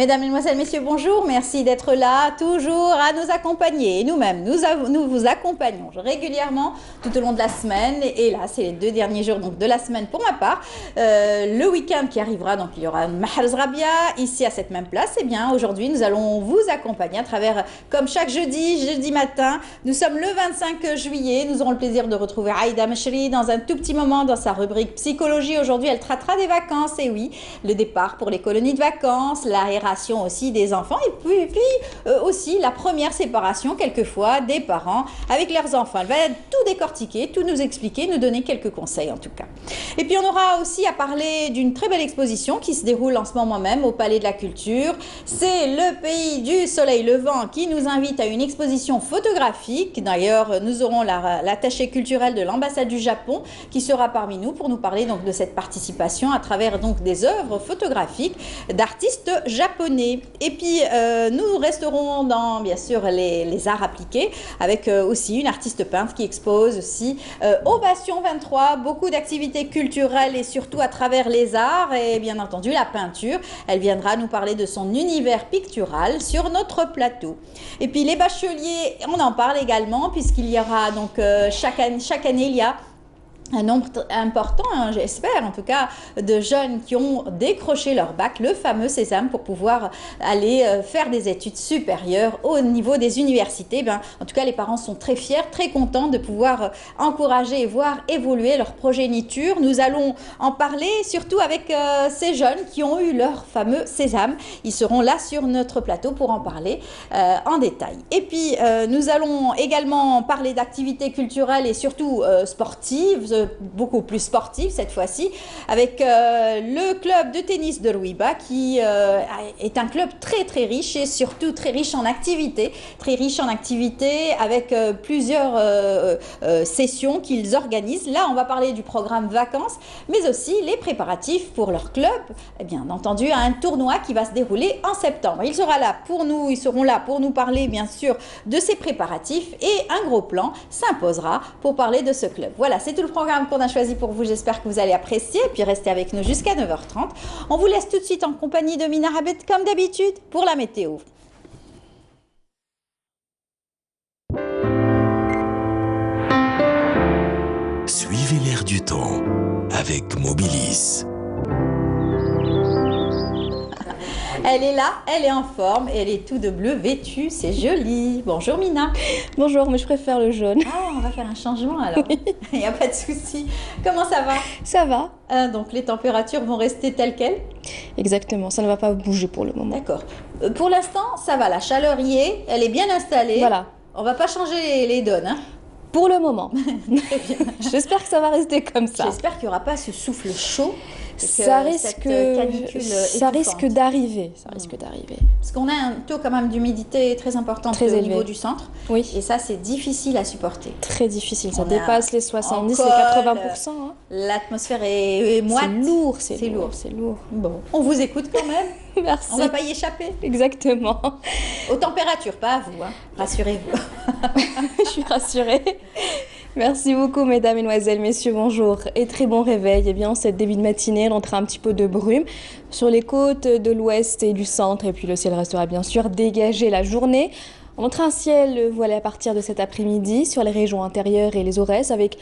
Mesdames, Mesdemoiselles, Messieurs, bonjour. Merci d'être là, toujours à nous accompagner. Et nous-mêmes, nous vous accompagnons régulièrement tout au long de la semaine. Et là, c'est les 2 derniers jours donc, de la semaine pour ma part. Le week-end qui arrivera, donc il y aura une Mahrez Rabia ici à cette même place. Et bien, aujourd'hui, nous allons vous accompagner à travers, comme chaque jeudi matin. Nous sommes le 25 juillet. Nous aurons le plaisir de retrouver Aïda Meshri dans un tout petit moment dans sa rubrique psychologie. Aujourd'hui, elle traitera des vacances. Et oui, le départ pour les colonies de vacances, l'aération aussi des enfants et puis aussi la première séparation quelquefois des parents avec leurs enfants. Elle va tout décortiquer, tout nous expliquer, nous donner quelques conseils en tout cas. Et puis on aura aussi à parler d'une très belle exposition qui se déroule en ce moment même au Palais de la Culture. C'est le pays du soleil levant qui nous invite à une exposition photographique. D'ailleurs, nous aurons l'attaché culturel de l'ambassade du Japon qui sera parmi nous pour nous parler donc de cette participation à travers donc des œuvres photographiques d'artistes japonais. Et puis nous resterons dans bien sûr les arts appliqués avec aussi une artiste peintre qui expose aussi au Bastion 23 beaucoup d'activités culturelles et surtout à travers les arts et bien entendu la peinture. Elle viendra nous parler de son univers pictural sur notre plateau. Et puis les bacheliers, on en parle également puisqu'il y aura donc chaque année il y a un nombre important, hein, j'espère en tout cas, de jeunes qui ont décroché leur bac, le fameux sésame, pour pouvoir aller faire des études supérieures au niveau des universités. Ben, en tout cas, les parents sont très fiers, très contents de pouvoir encourager et voir évoluer leur progéniture. Nous allons en parler surtout avec ces jeunes qui ont eu leur fameux sésame. Ils seront là sur notre plateau pour en parler en détail. Et puis, nous allons également parler d'activités culturelles et surtout sportives, beaucoup plus sportive cette fois-ci, avec le club de tennis de Rouiba qui est un club très très riche et surtout très riche en activités, avec plusieurs sessions qu'ils organisent. Là, on va parler du programme vacances, mais aussi les préparatifs pour leur club, et bien entendu à un tournoi qui va se dérouler en septembre. Ils seront là pour nous parler bien sûr de ces préparatifs et un gros plan s'imposera pour parler de ce club. Voilà, c'est tout le programme qu'on a choisi pour vous. J'espère que vous allez apprécier et puis restez avec nous jusqu'à 9h30. On vous laisse tout de suite en compagnie de Mina Habed comme d'habitude pour la météo. Suivez l'air du temps avec Mobilis. Elle est là, elle est en forme, elle est tout de bleu vêtue, c'est joli. Bonjour Mina. Bonjour, mais je préfère le jaune. Ah, on va faire un changement alors. Oui. Il n'y a pas de souci. Comment ça va? Ça va. Donc les températures vont rester telles quelles? Exactement, ça ne va pas bouger pour le moment. D'accord. Pour l'instant, ça va, la chaleur y est, elle est bien installée. Voilà. On va pas changer les donnes, hein? Pour le moment. Très bien. J'espère que ça va rester comme ça. J'espère qu'il n'y aura pas ce souffle chaud. Ça risque d'arriver. Parce qu'on a un taux quand même d'humidité très important au niveau du centre. Oui. Et ça, c'est difficile à supporter. Très difficile. Ça dépasse les 70, les 80%. Hein. L'atmosphère est moite. C'est lourd. Bon, on vous écoute quand même. Merci. On ne va pas y échapper. Exactement. Aux températures, pas à vous. Hein. Rassurez-vous. Je suis rassurée. Merci beaucoup, mesdames, mesdemoiselles, messieurs, bonjour et très bon réveil. Eh bien, cette début de matinée, on entra un petit peu de brume sur les côtes de l'ouest et du centre et puis le ciel restera bien sûr dégagé la journée. On entra un ciel voilé à partir de cet après-midi sur les régions intérieures et les Aurès avec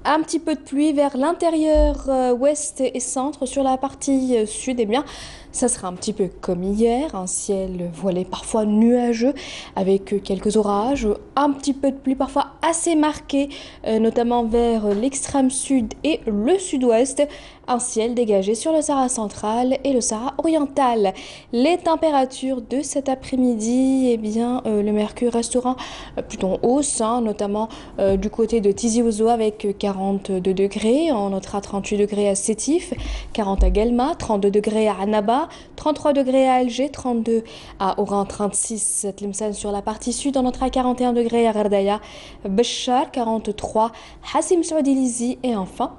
un petit peu de pluie vers l'intérieur ouest et centre. Sur la partie sud, eh bien, ça sera un petit peu comme hier, un ciel voilé parfois nuageux avec quelques orages, un petit peu de pluie parfois assez marquée, notamment vers l'extrême sud et le sud-ouest. Un ciel dégagé sur le Sahara central et le Sahara oriental. Les températures de cet après-midi, eh bien, le mercure restera plutôt en hausse, hein, notamment du côté de Tizi Ouzou avec 42 degrés. On notera 38 degrés à Sétif, 40 à Guelma, 32 degrés à Annaba, 33 degrés à Alger, 32 à Oran, 36 à Tlemcen sur la partie sud. On notera 41 degrés à Gardaya, Béchar, 43, Hassim Saoudi-Lizi et enfin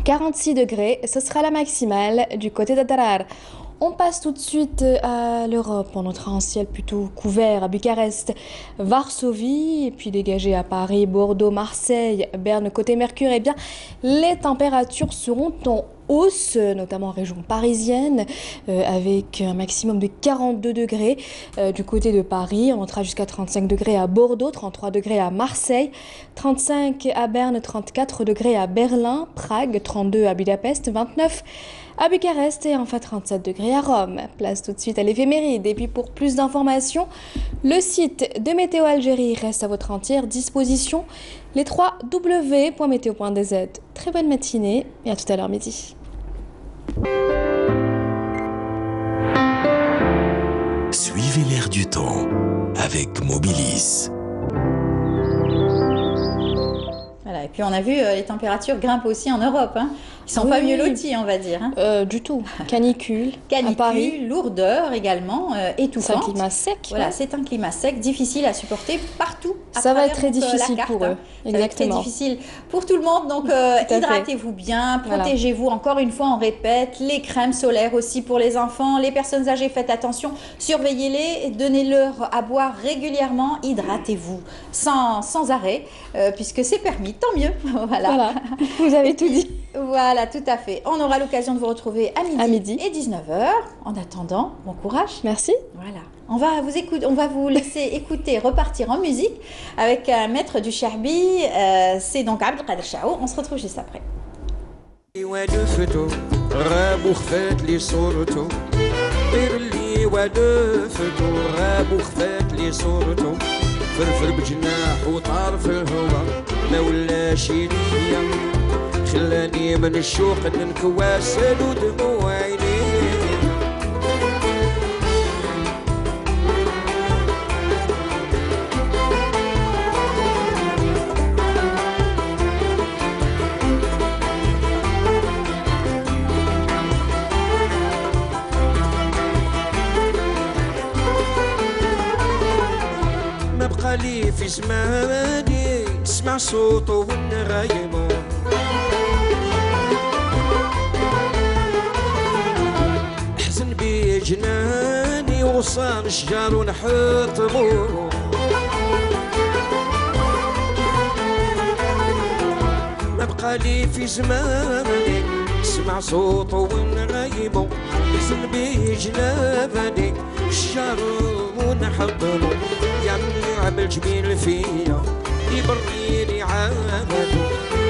46 degrés, ce sera la maximale du côté d'Adarar. On passe tout de suite à l'Europe. On notera un ciel plutôt couvert à Bucarest, Varsovie, et puis dégagé à Paris, Bordeaux, Marseille, Berne, côté Mercure. Eh bien, les températures seront en hausse, notamment en région parisienne, avec un maximum de 42 degrés du côté de Paris. On montera jusqu'à 35 degrés à Bordeaux, 33 degrés à Marseille, 35 à Berne, 34 degrés à Berlin, Prague, 32 à Budapest, 29 à Bucarest et enfin 37 degrés à Rome. Place tout de suite à l'éphéméride. Et puis pour plus d'informations, le site de Météo Algérie reste à votre entière disposition. Les 3 w.météo.dz. Très bonne matinée et à tout à l'heure midi. Suivez l'air du temps avec Mobilis. Voilà, et puis on a vu les températures grimpent aussi en Europe. Hein. Ils sont pas mieux lotis, on va dire. Hein. Du tout. Canicule. Canicule, à Paris. Lourdeur également, étouffante. C'est un climat sec. Voilà, c'est un climat sec, difficile à supporter partout. Ça va être très difficile pour eux. Exactement. Ça va être très difficile pour tout le monde. Donc hydratez-vous bien, protégez-vous. Voilà. Encore une fois, on répète, les crèmes solaires aussi pour les enfants, les personnes âgées, faites attention, surveillez-les, donnez-leur à boire régulièrement, hydratez-vous sans arrêt, puisque c'est permis, tant mieux. Voilà, vous avez tout dit. Voilà, tout à fait. On aura l'occasion de vous retrouver à midi. Et 19h. En attendant, bon courage. Merci. Voilà. On va vous laisser écouter, repartir en musique avec un maître du Charbi. C'est donc Abdelkader Chao. On se retrouve juste après. خلاني من الشوق ننكواسل ودموع عيني ما بقى لي في زماني نسمع صوته والنغايمه جناني وصان شجار ونحطمو ما بقى لي في زماني اسمع صوته ونغيمو يزن بيه جنابني شجار ونحطمو يا من يعمل جميل فيا يبريني عامته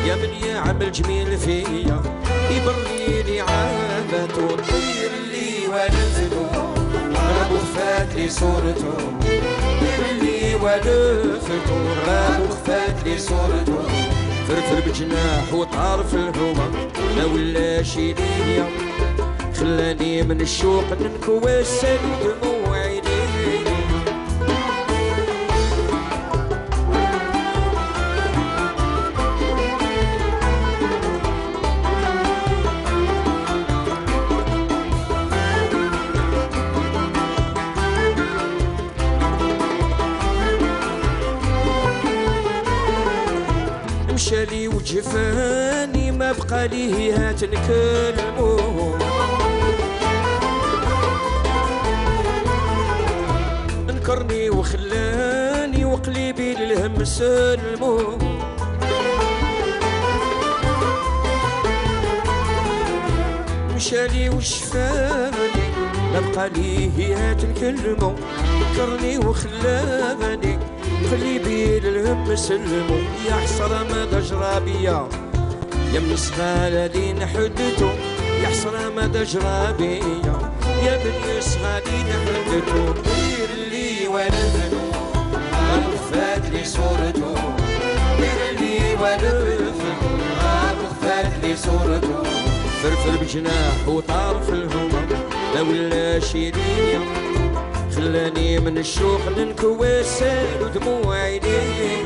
يا من يعمل جميل فيا يبريني عامته طير لي ونزلو غاب وخفات لي صورته اللي ولفته غاب وخفات لي صورته فرفر بجناح وطار في الهوا لا ولا شي ليا خلاني من الشوق ننكواسل دموع عيني مشالي وجفاني ما بقى ليه هات نكلمو انكرني وخلاني وقلبي للهم سلمو مشالي وشفاني ما بقى ليه هات نكلمو انكرني وخلاني قلبي للهم سلمو يا حسرة ما جرى بيا يا من صغال اللي نحدتو يا حسرة ما جرى بيا يا من صغال اللي نحدتو دير لي ولفنو غلفات لي صورتو دير لي ولفنو غلفات لي صورتو فرفر بجناح وطار في الهوا لا ولا شي ليا خلاني من الشوق ننكواسل ودموع عيني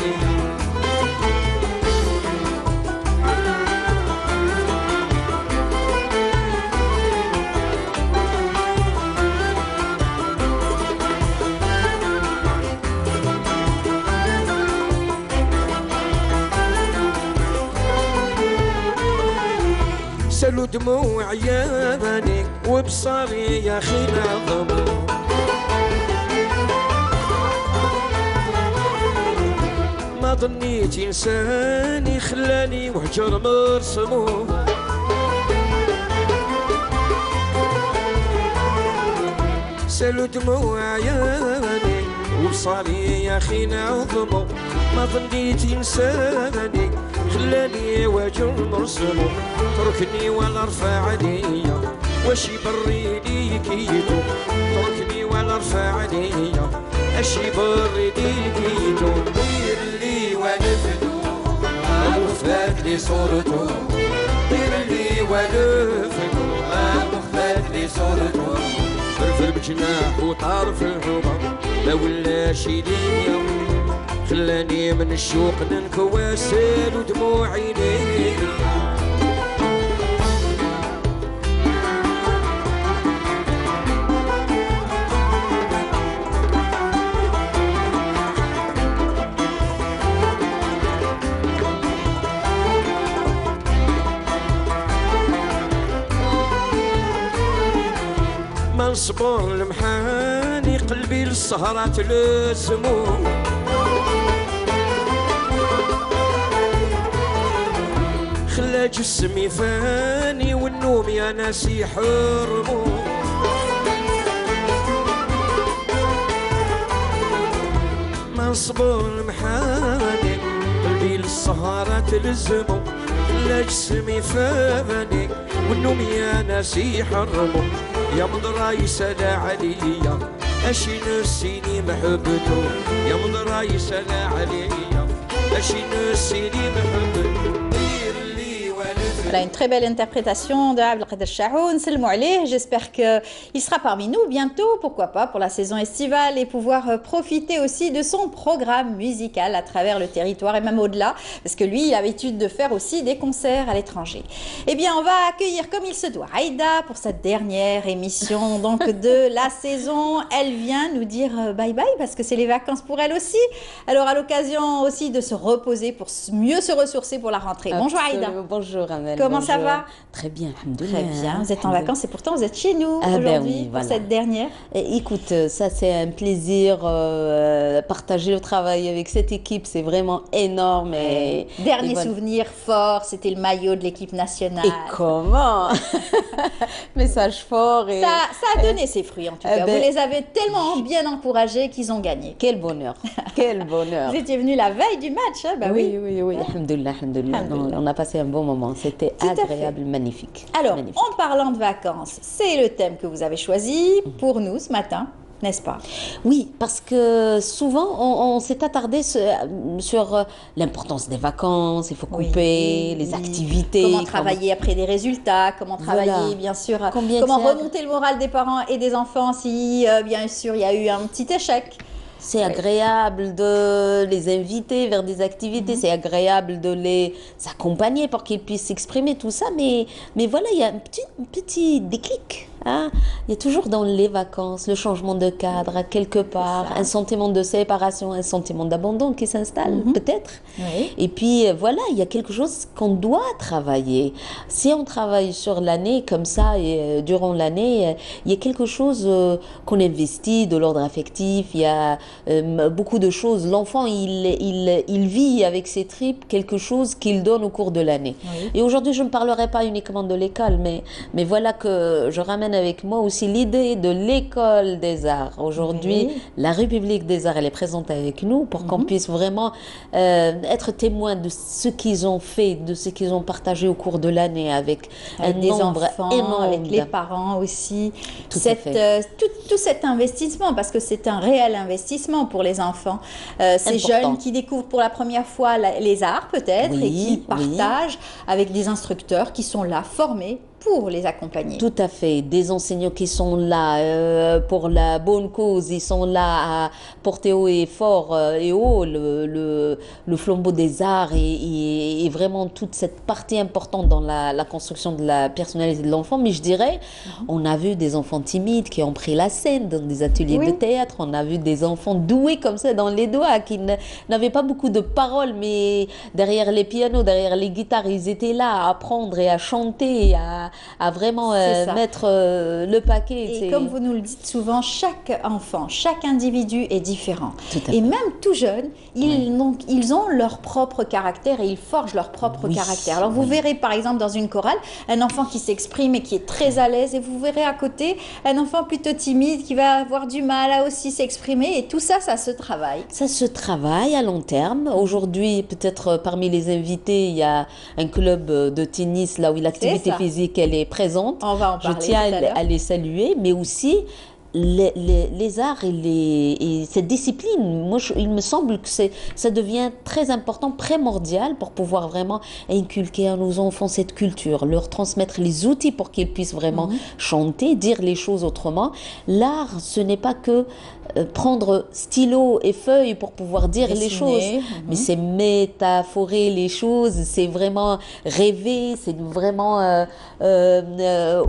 سلو دموع عياني وبصاري يا خي نعظمو ما ظنيت انساني خلاني وحجر مرسمو سالوا دموع عياني وبصالي يا خينا عظمو ما ظنيت ينساني خلاني واجر مرسمو تركني ولا رفع عليا واش يبري لي كيدو تركني ولا رفع عليا اش يبري لي كيدو دير لي ونفدو وفات لي صورتو دير لي ونفدو وفات لي صورتو فرفر بجناح وطار في الهضا ما ولاش ليا خلاني من الشوق ننكواسل ودموع عيني ما نصبر المحاني قلبي للسهرة تلزمو خلا جسمي فاني والنوم يا ناس يحرمو ما نصبر المحاني قلبي للسهرة تلزمو خلا جسمي فاني والنوم يا ناس يحرمو يا مضرا يسالى عليا اشي نسيني محبته يا مضرا يسالى عليا اشي نسيني محبته Voilà une très belle interprétation de Abdelkader Chahoun, Selmou Aleh. J'espère qu'il sera parmi nous bientôt, pourquoi pas, pour la saison estivale et pouvoir profiter aussi de son programme musical à travers le territoire et même au-delà, parce que lui, il a l'habitude de faire aussi des concerts à l'étranger. Eh bien, on va accueillir comme il se doit Aïda pour cette dernière émission donc de la saison. Elle vient nous dire bye bye parce que c'est les vacances pour elle aussi. Alors, à l'occasion aussi de se reposer pour mieux se ressourcer pour la rentrée. Bonjour Aïda. Bonjour Amel. Comment bonjour. ça va? Très bien, alhamdoulilah. Très bien, vous êtes en vacances et pourtant vous êtes chez nous aujourd'hui oui, voilà. pour cette dernière. Écoute, ça c'est un plaisir, partager le travail avec cette équipe, c'est vraiment énorme. Dernier voilà. souvenir fort, c'était le maillot de l'équipe nationale. Et comment? Message fort. Ça a donné ses fruits en tout cas. Vous les avez tellement bien encouragés qu'ils ont gagné. Quel bonheur, quel bonheur. Vous étiez venu la veille du match, hein? Bah oui. Alhamdoulilah, alhamdoulilah. On a passé un bon moment, c'était agréable, magnifique. Alors, magnifique. en parlant de vacances, c'est le thème que vous avez choisi pour nous ce matin, n'est-ce pas? Oui, parce que souvent on s'est attardé sur l'importance des vacances, il faut couper les activités. Comment travailler après des résultats, comment travailler bien sûr, comment remonter le moral des parents et des enfants si bien sûr il y a eu un petit échec. C'est agréable de les inviter vers des activités, c'est agréable de les accompagner pour qu'ils puissent s'exprimer, tout ça. Mais voilà, il y a un petit déclic. Hein? Il y a toujours dans les vacances le changement de cadre, quelque part, un sentiment de séparation, un sentiment d'abandon qui s'installe, peut-être. Oui. Et puis voilà, il y a quelque chose qu'on doit travailler. Si on travaille sur l'année comme ça, et durant l'année, il y a quelque chose qu'on investit de l'ordre affectif, il y a beaucoup de choses. L'enfant, il vit avec ses tripes quelque chose qu'il donne au cours de l'année. Oui. Et aujourd'hui, je ne parlerai pas uniquement de l'école, mais voilà que je ramène avec moi aussi l'idée de l'école des arts. Aujourd'hui, la République des arts, elle est présente avec nous pour qu'on puisse vraiment être témoin de ce qu'ils ont fait, de ce qu'ils ont partagé au cours de l'année avec un nombre enfants, énorme. Avec les parents aussi. Tout cet investissement, parce que c'est un réel investissement pour les enfants. Ces jeunes qui découvrent pour la première fois les arts peut-être et qui partagent avec des instructeurs qui sont là, formés pour les accompagner. Tout à fait. Des enseignants qui sont là pour la bonne cause, ils sont là à porter haut et fort et haut le flambeau des arts et vraiment toute cette partie importante dans la construction de la personnalité de l'enfant. Mais je dirais, on a vu des enfants timides qui ont pris la scène dans des ateliers de théâtre, on a vu des enfants doués comme ça dans les doigts, qui n'avaient pas beaucoup de paroles, mais derrière les pianos, derrière les guitares, ils étaient là à apprendre et à chanter, à à vraiment C'est ça. mettre le paquet. Et c'est- comme vous nous le dites souvent, chaque enfant, chaque individu est différent. Tout à Et fait. même tout jeune, ils ont leur propre caractère et ils forgent leur propre Oui, caractère. Alors vous verrez par exemple dans une chorale un enfant qui s'exprime et qui est très à l'aise, et vous verrez à côté un enfant plutôt timide qui va avoir du mal à aussi s'exprimer, et tout ça, ça se travaille. Ça se travaille à long terme. Aujourd'hui, peut-être parmi les invités, il y a un club de tennis là où l'activité ça. physique elle est présente. On va en Je parler tiens tout à l'heure. à les saluer, mais aussi les arts et cette discipline. Moi, il me semble que ça devient très important, primordial pour pouvoir vraiment inculquer à nos enfants cette culture, leur transmettre les outils pour qu'ils puissent vraiment chanter, dire les choses autrement. L'art, ce n'est pas que prendre stylo et feuille pour pouvoir dire les Dessiner, choses, mais c'est métaphorer les choses, c'est vraiment rêver, c'est vraiment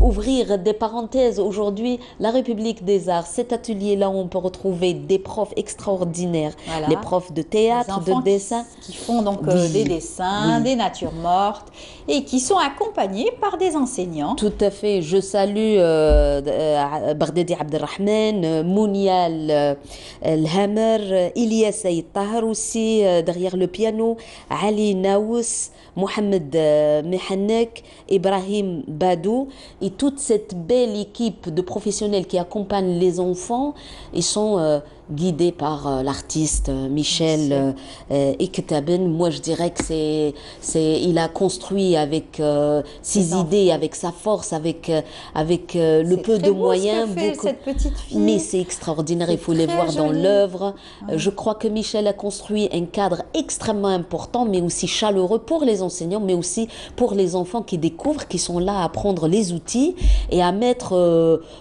ouvrir des parenthèses. Aujourd'hui, la République des Arts, cet atelier-là où on peut retrouver des profs extraordinaires, Voilà. les profs de Des théâtre, enfants de dessin. qui font donc Oui, des dessins, oui. des natures mortes, et qui sont accompagnés par des enseignants. Tout à fait. Je salue Bardadi Abdelrahman, Mounial Elhammer, Ilyas Saïd Tahar aussi derrière le piano, Ali Naous, Mohamed Mehanek, Ibrahim Badou et toute cette belle équipe de professionnels qui accompagnent les enfants. Ils sont guidés par l'artiste Michel Ektaben. Moi, je dirais que il a construit avec ses idées, avec sa force, avec le C'est peu très de beau moyens. ce que fait cette petite fille. Mais c'est extraordinaire, il faut les très voir dans joli. l'œuvre. Je crois que Michel a construit un cadre extrêmement important, mais aussi chaleureux pour les enseignants, mais aussi pour les enfants qui découvrent, qui sont là à prendre les outils et à mettre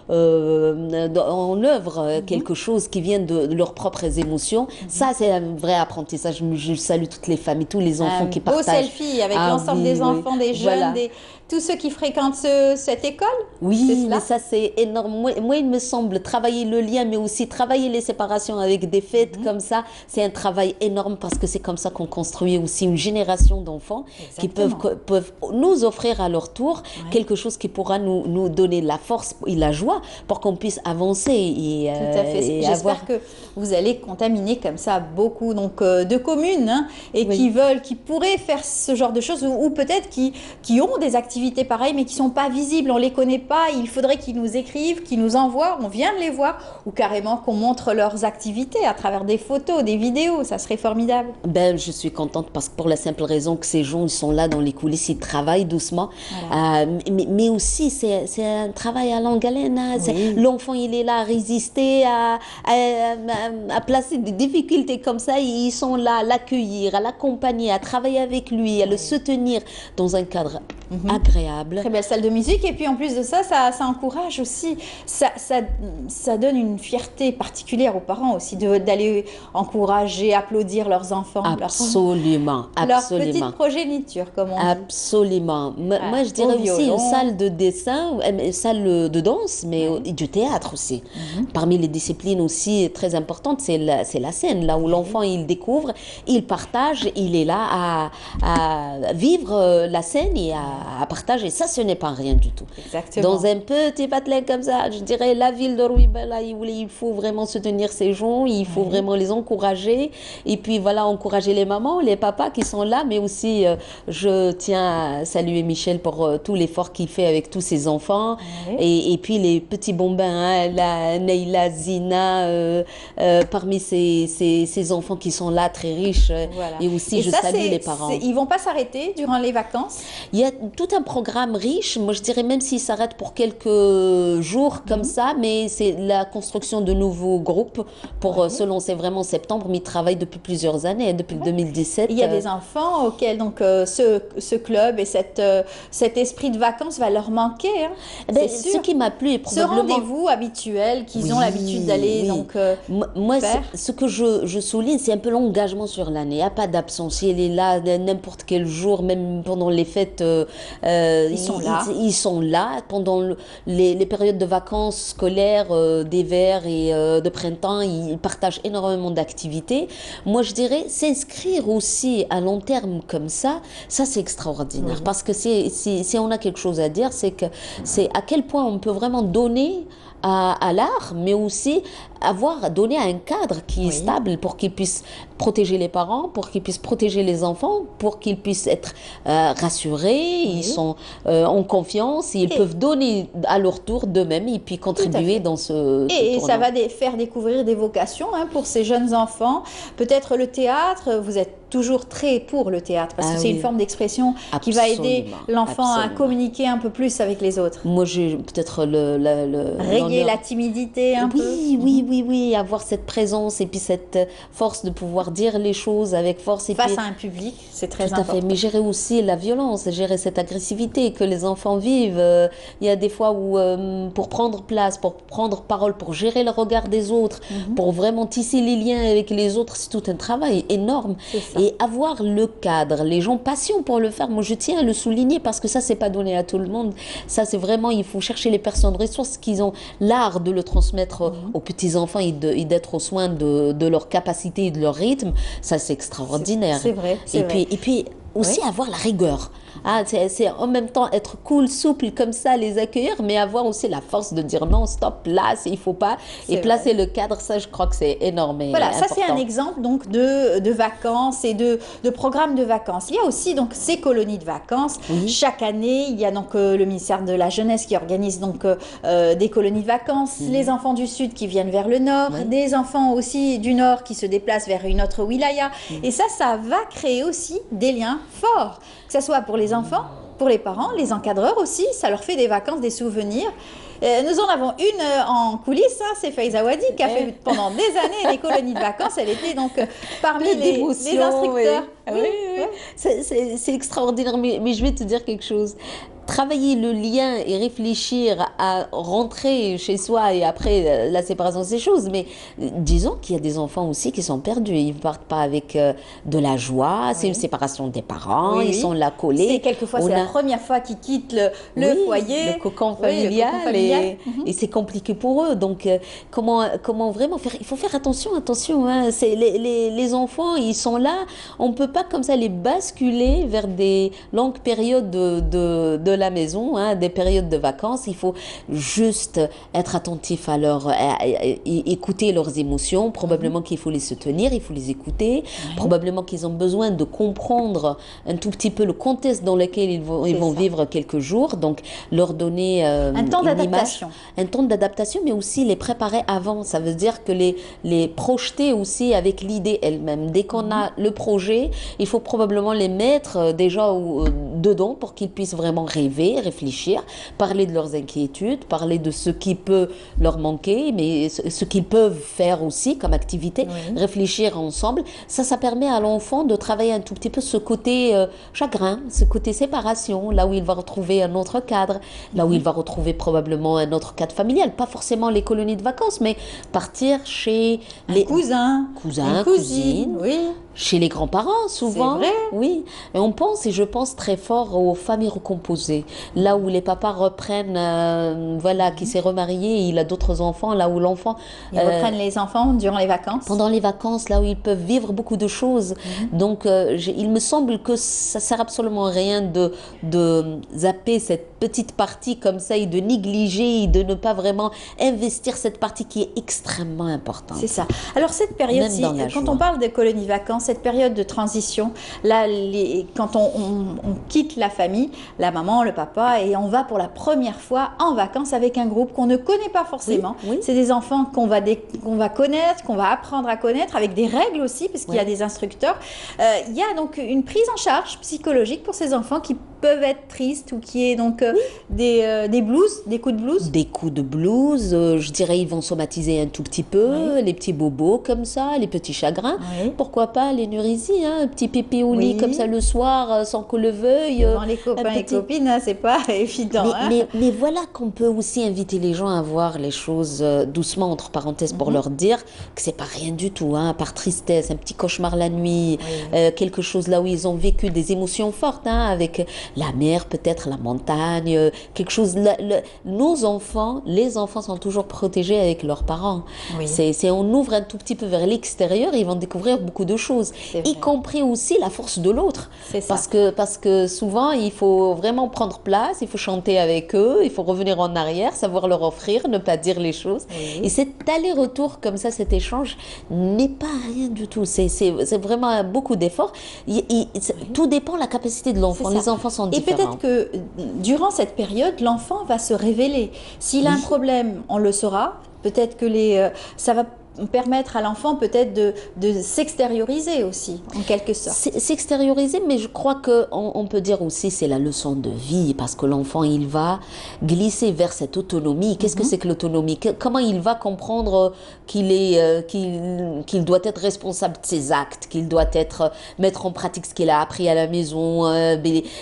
en œuvre quelque chose qui vient de leurs propres émotions. Ça, c'est un vrai apprentissage. Je salue toutes les familles, tous les enfants Un qui beau partagent. selfie avec Ah l'ensemble oui, des oui. enfants, des jeunes, Voilà. tous ceux qui fréquentent cette école. C'est Oui, cela mais ça c'est énorme. Moi, il me semble travailler le lien, mais aussi travailler les séparations avec des fêtes comme ça, c'est un travail énorme parce que c'est comme ça qu'on construit aussi une génération d'enfants qui peuvent nous offrir à leur tour quelque chose qui pourra nous donner la force et la joie pour qu'on puisse avancer et, Tout à fait. et J'espère que vous allez contaminer comme ça beaucoup de communes et Oui. qui pourraient faire ce genre de choses ou peut-être qui ont des activités pareilles mais qui sont pas visibles, on les connaît pas. Il faudrait qu'ils nous écrivent, qu'ils nous envoient, on vient de les voir ou carrément qu'on montre leurs activités à travers des photos, des vidéos. Ça serait formidable. Ben, je suis contente parce que pour la simple raison que ces gens ils sont là dans les coulisses, ils travaillent doucement. Mais aussi, c'est un travail à longue haleine. Hein. Oui. L'enfant, il est là à résister, à placer des difficultés comme ça. Ils sont là à l'accueillir, à l'accompagner, à travailler avec lui, à le soutenir dans un cadre agréable. Très belle salle de musique et puis en plus de ça, ça encourage aussi, ça donne une fierté particulière aux parents aussi d'aller encourager, applaudir leurs enfants, Absolument, leur absolument. petite progéniture comme on dit. Absolument. Moi, je au dirais aussi violon. une salle de dessin, une salle de danse, mais et du théâtre aussi. Parmi les disciplines aussi très importantes, c'est la scène, là où l'enfant, il découvre, il partage, il est là à vivre la scène et à partager. Ça, ce n'est pas rien du tout. Exactement. Dans un petit patelin comme ça, je dirais la ville de Rouibala, il faut vraiment soutenir ces gens, il faut vraiment les encourager. Et puis voilà, encourager les mamans, les papas qui sont là, mais aussi je tiens à saluer Michel pour tout l'effort qu'il fait avec tous ses enfants. Et puis les petits bombins, hein, la Neila, Zina, parmi ces enfants qui sont là, très riches. Voilà. Et aussi, Et je ça, salue les parents. Ils vont pas s'arrêter durant les vacances. Il y a tout un programme riche, moi je dirais même s'il s'arrête pour quelques jours comme ça, mais c'est la construction de nouveaux groupes pour, selon c'est vraiment septembre, mais ils travaillent depuis plusieurs années, depuis 2017. Il y a des enfants auxquels donc ce club et cet esprit de vacances va leur manquer. Hein, Ben, c'est ce sûr. qui m'a plu est Ce probablement... rendez-vous habituel qu'ils ont Oui, l'habitude d'aller oui. donc Moi, faire. ce que je souligne, c'est un peu l'engagement sur l'année. Il n'y a pas d'absence. Il est là n'importe quel jour, même pendant les fêtes ils sont là. Ils sont là pendant les périodes de vacances scolaires d'hiver et de printemps. Ils partagent énormément d'activités. Moi, je dirais s'inscrire aussi à long terme comme ça c'est extraordinaire. Oui. Parce que si on a quelque chose à dire, c'est à quel point on peut vraiment donner à l'art, mais aussi donner un cadre qui est stable pour qu'il puisse protéger les parents, pour qu'ils puissent protéger les enfants, pour qu'ils puissent être rassurés, ils sont en confiance, ils peuvent donner à leur tour d'eux-mêmes et puis contribuer dans ce Et tournant. ça va faire découvrir des vocations pour ces jeunes enfants. Peut-être le théâtre, vous êtes toujours très pour le théâtre, parce que c'est une forme d'expression qui va aider l'enfant à communiquer un peu plus avec les autres. Moi, j'ai peut-être rayer la timidité un peu. Oui, avoir cette présence et puis cette force de pouvoir dire les choses avec force. Et face puis, à un public, c'est très tout à important. fait, mais gérer aussi la violence, gérer cette agressivité que les enfants vivent. Il y a des fois où, pour prendre place, pour prendre parole, pour gérer le regard des autres, pour vraiment tisser les liens avec les autres, c'est tout un travail énorme. Et avoir le cadre, les gens patients pour le faire, moi je tiens à le souligner parce que ça, c'est pas donné à tout le monde. Ça, c'est vraiment, il faut chercher les personnes ressources qui ont l'art de le transmettre aux petits-enfants et d'être au soin de leur capacité et de leur rythme. Ça, c'est extraordinaire. C'est vrai. Et puis aussi avoir la rigueur. C'est en même temps être cool, souple comme ça, les accueillir, mais avoir aussi la force de dire non, stop, là, il faut pas. Et placer le cadre, ça, je crois que c'est énorme. Voilà, ça c'est un exemple donc de vacances et de programmes de vacances. Il y a aussi donc ces colonies de vacances. Chaque année, il y a donc le ministère de la Jeunesse qui organise donc des colonies de vacances. Les enfants du Sud qui viennent vers le Nord, des enfants aussi du Nord qui se déplacent vers une autre wilaya. Et ça va créer aussi des liens forts, que ce soit pour les enfants, pour les parents, les encadreurs aussi, ça leur fait des vacances, des souvenirs. Nous en avons une en coulisses, c'est Faiza Wadi qui a fait pendant des années des colonies de vacances. Elle était donc parmi les instructeurs. C'est extraordinaire, mais je vais te dire quelque chose. Travailler le lien et réfléchir à rentrer chez soi et après la séparation, c'est chose. Mais disons qu'il y a des enfants aussi qui sont perdus. Ils ne partent pas avec de la joie. C'est une séparation des parents. Ils sont là collés. Quelquefois, c'est la première fois qu'ils quittent le foyer. Le cocon familial. Et c'est compliqué pour eux. Donc, comment vraiment faire? Il faut faire attention. C'est les enfants, ils sont là. On ne peut pas comme ça les basculer vers des longues périodes de la maison, des périodes de vacances. Il faut juste être attentif à écouter leurs émotions. Probablement qu'il faut les soutenir, il faut les écouter. Probablement qu'ils ont besoin de comprendre un tout petit peu le contexte dans lequel ils vont vivre quelques jours. Donc, leur donner un temps d'adaptation. Un temps d'adaptation, mais aussi les préparer avant. Ça veut dire que les projeter aussi avec l'idée elle-même. Dès qu'on a le projet, il faut probablement les mettre déjà dedans pour qu'ils puissent vraiment rêver, réfléchir, parler de leurs inquiétudes, parler de ce qui peut leur manquer, mais ce qu'ils peuvent faire aussi comme activité, réfléchir ensemble. Ça permet à l'enfant de travailler un tout petit peu ce côté chagrin, ce côté séparation, là où il va retrouver un autre cadre, là où il va retrouver probablement un autre cadre familial, pas forcément les colonies de vacances, mais partir chez les cousins, cousines, chez les grands-parents souvent. C'est vrai. Oui, et je pense très fort aux familles recomposées, là où les papas reprennent, qui s'est remarié, il a d'autres enfants, là où l'enfant... Ils reprennent les enfants durant les vacances. Pendant les vacances, là où ils peuvent vivre beaucoup de choses. Donc, il me semble que ça sert absolument à rien de zapper cette petite partie comme ça et de négliger et de ne pas vraiment investir cette partie qui est extrêmement importante. C'est ça. Alors, cette période-ci, quand on parle de colonies de vacances, cette période de transition, là, quand on quitte la famille, la maman, le papa, et on va pour la première fois en vacances avec un groupe qu'on ne connaît pas forcément. C'est des enfants qu'on va connaître, qu'on va apprendre à connaître, avec des règles aussi, parce qu'il y a des instructeurs. Il y a donc une prise en charge psychologique pour ces enfants qui peuvent être tristes ou qui est donc des blues, des coups de blues? Des coups de blues, je dirais ils vont somatiser un tout petit peu, les petits bobos comme ça, les petits chagrins. Oui. Pourquoi pas l'énurésie, hein, un petit pépé au lit Oui. comme ça le soir sans qu'on le veuille. Devant les copains un et petit- copines, hein, c'est pas évident. hein. Mais voilà qu'on peut aussi inviter les gens à voir les choses doucement, entre parenthèses, pour leur dire que c'est pas rien du tout, hein, par tristesse, un petit cauchemar la nuit, quelque chose là où ils ont vécu des émotions fortes, hein, avec la mer, peut-être la montagne, quelque chose. Nos enfants, les enfants sont toujours protégés avec leurs parents. Oui. On ouvre un tout petit peu vers l'extérieur, ils vont découvrir beaucoup de choses, C'est vrai. y compris aussi la force de l'autre. C'est ça. Parce que souvent, il faut vraiment prendre place, il faut chanter avec eux, il faut revenir en arrière, savoir leur offrir, ne pas dire les choses. Oui. Et cet aller-retour comme ça, cet échange, n'est pas rien du tout. C'est vraiment beaucoup d'efforts. Tout dépend de la capacité de l'enfant. C'est ça. Les enfants sont Et différents. peut-être que durant cette période, l'enfant va se révéler. S'il a un problème, on le saura. Peut-être que ça va permettre à l'enfant peut-être de s'extérioriser aussi, en quelque sorte. S'extérioriser, mais je crois qu'on peut dire aussi c'est la leçon de vie, parce que l'enfant, il va glisser vers cette autonomie. Qu'est-ce que c'est que l'autonomie? Comment il va comprendre qu'il doit être responsable de ses actes, qu'il doit mettre en pratique ce qu'il a appris à la maison,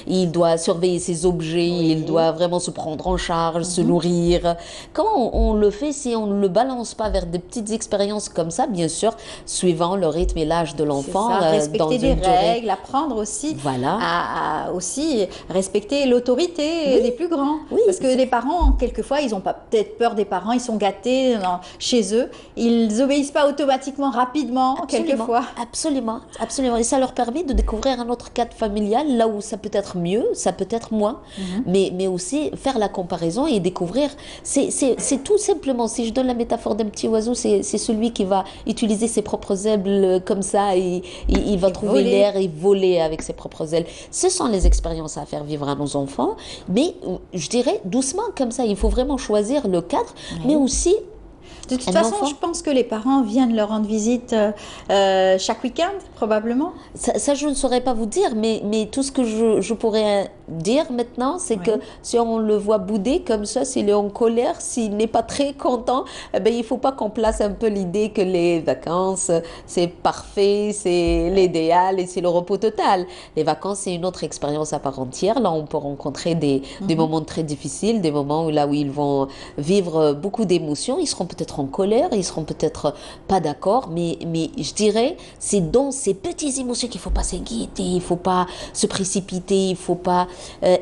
il doit surveiller ses objets, il doit vraiment se prendre en charge, se nourrir. Comment on le fait si on ne le balance pas vers des petites expériences comme ça, bien sûr, suivant le rythme et l'âge de l'enfant, C'est ça, dans respecter des une durée. règles, apprendre aussi Voilà. à aussi respecter l'autorité des plus grands. Oui, Parce que les parents, quelquefois, ils ont pas peut-être peur des parents, ils sont gâtés chez eux, ils obéissent pas automatiquement, rapidement, quelquefois. Absolument, absolument. Et ça leur permet de découvrir un autre cadre familial, là où ça peut être mieux, ça peut être moins, mais aussi faire la comparaison et découvrir. C'est tout simplement, si je donne la métaphore d'un petit oiseau, c'est celui qui va utiliser ses propres ailes comme ça, et il va trouver voler. l'air et voler avec ses propres ailes. Ce sont les expériences à faire vivre à nos enfants, mais je dirais doucement comme ça, il faut vraiment choisir le cadre, mais aussi De toute un façon, enfant. je pense que les parents viennent leur rendre visite chaque week-end, probablement. Ça, je ne saurais pas vous dire, mais tout ce que je pourrais dire maintenant, c'est que si on le voit bouder comme ça, s'il est en colère, s'il n'est pas très content, eh ben, il ne faut pas qu'on place un peu l'idée que les vacances, c'est parfait, c'est l'idéal et c'est le repos total. Les vacances, c'est une autre expérience à part entière. Là, on peut rencontrer des moments très difficiles, des moments où ils vont vivre beaucoup d'émotions. Ils seront peut-être en colère, ils seront peut-être pas d'accord, mais je dirais, c'est dans ces petites émotions qu'il ne faut pas s'inquiéter, il ne faut pas se précipiter, il ne faut pas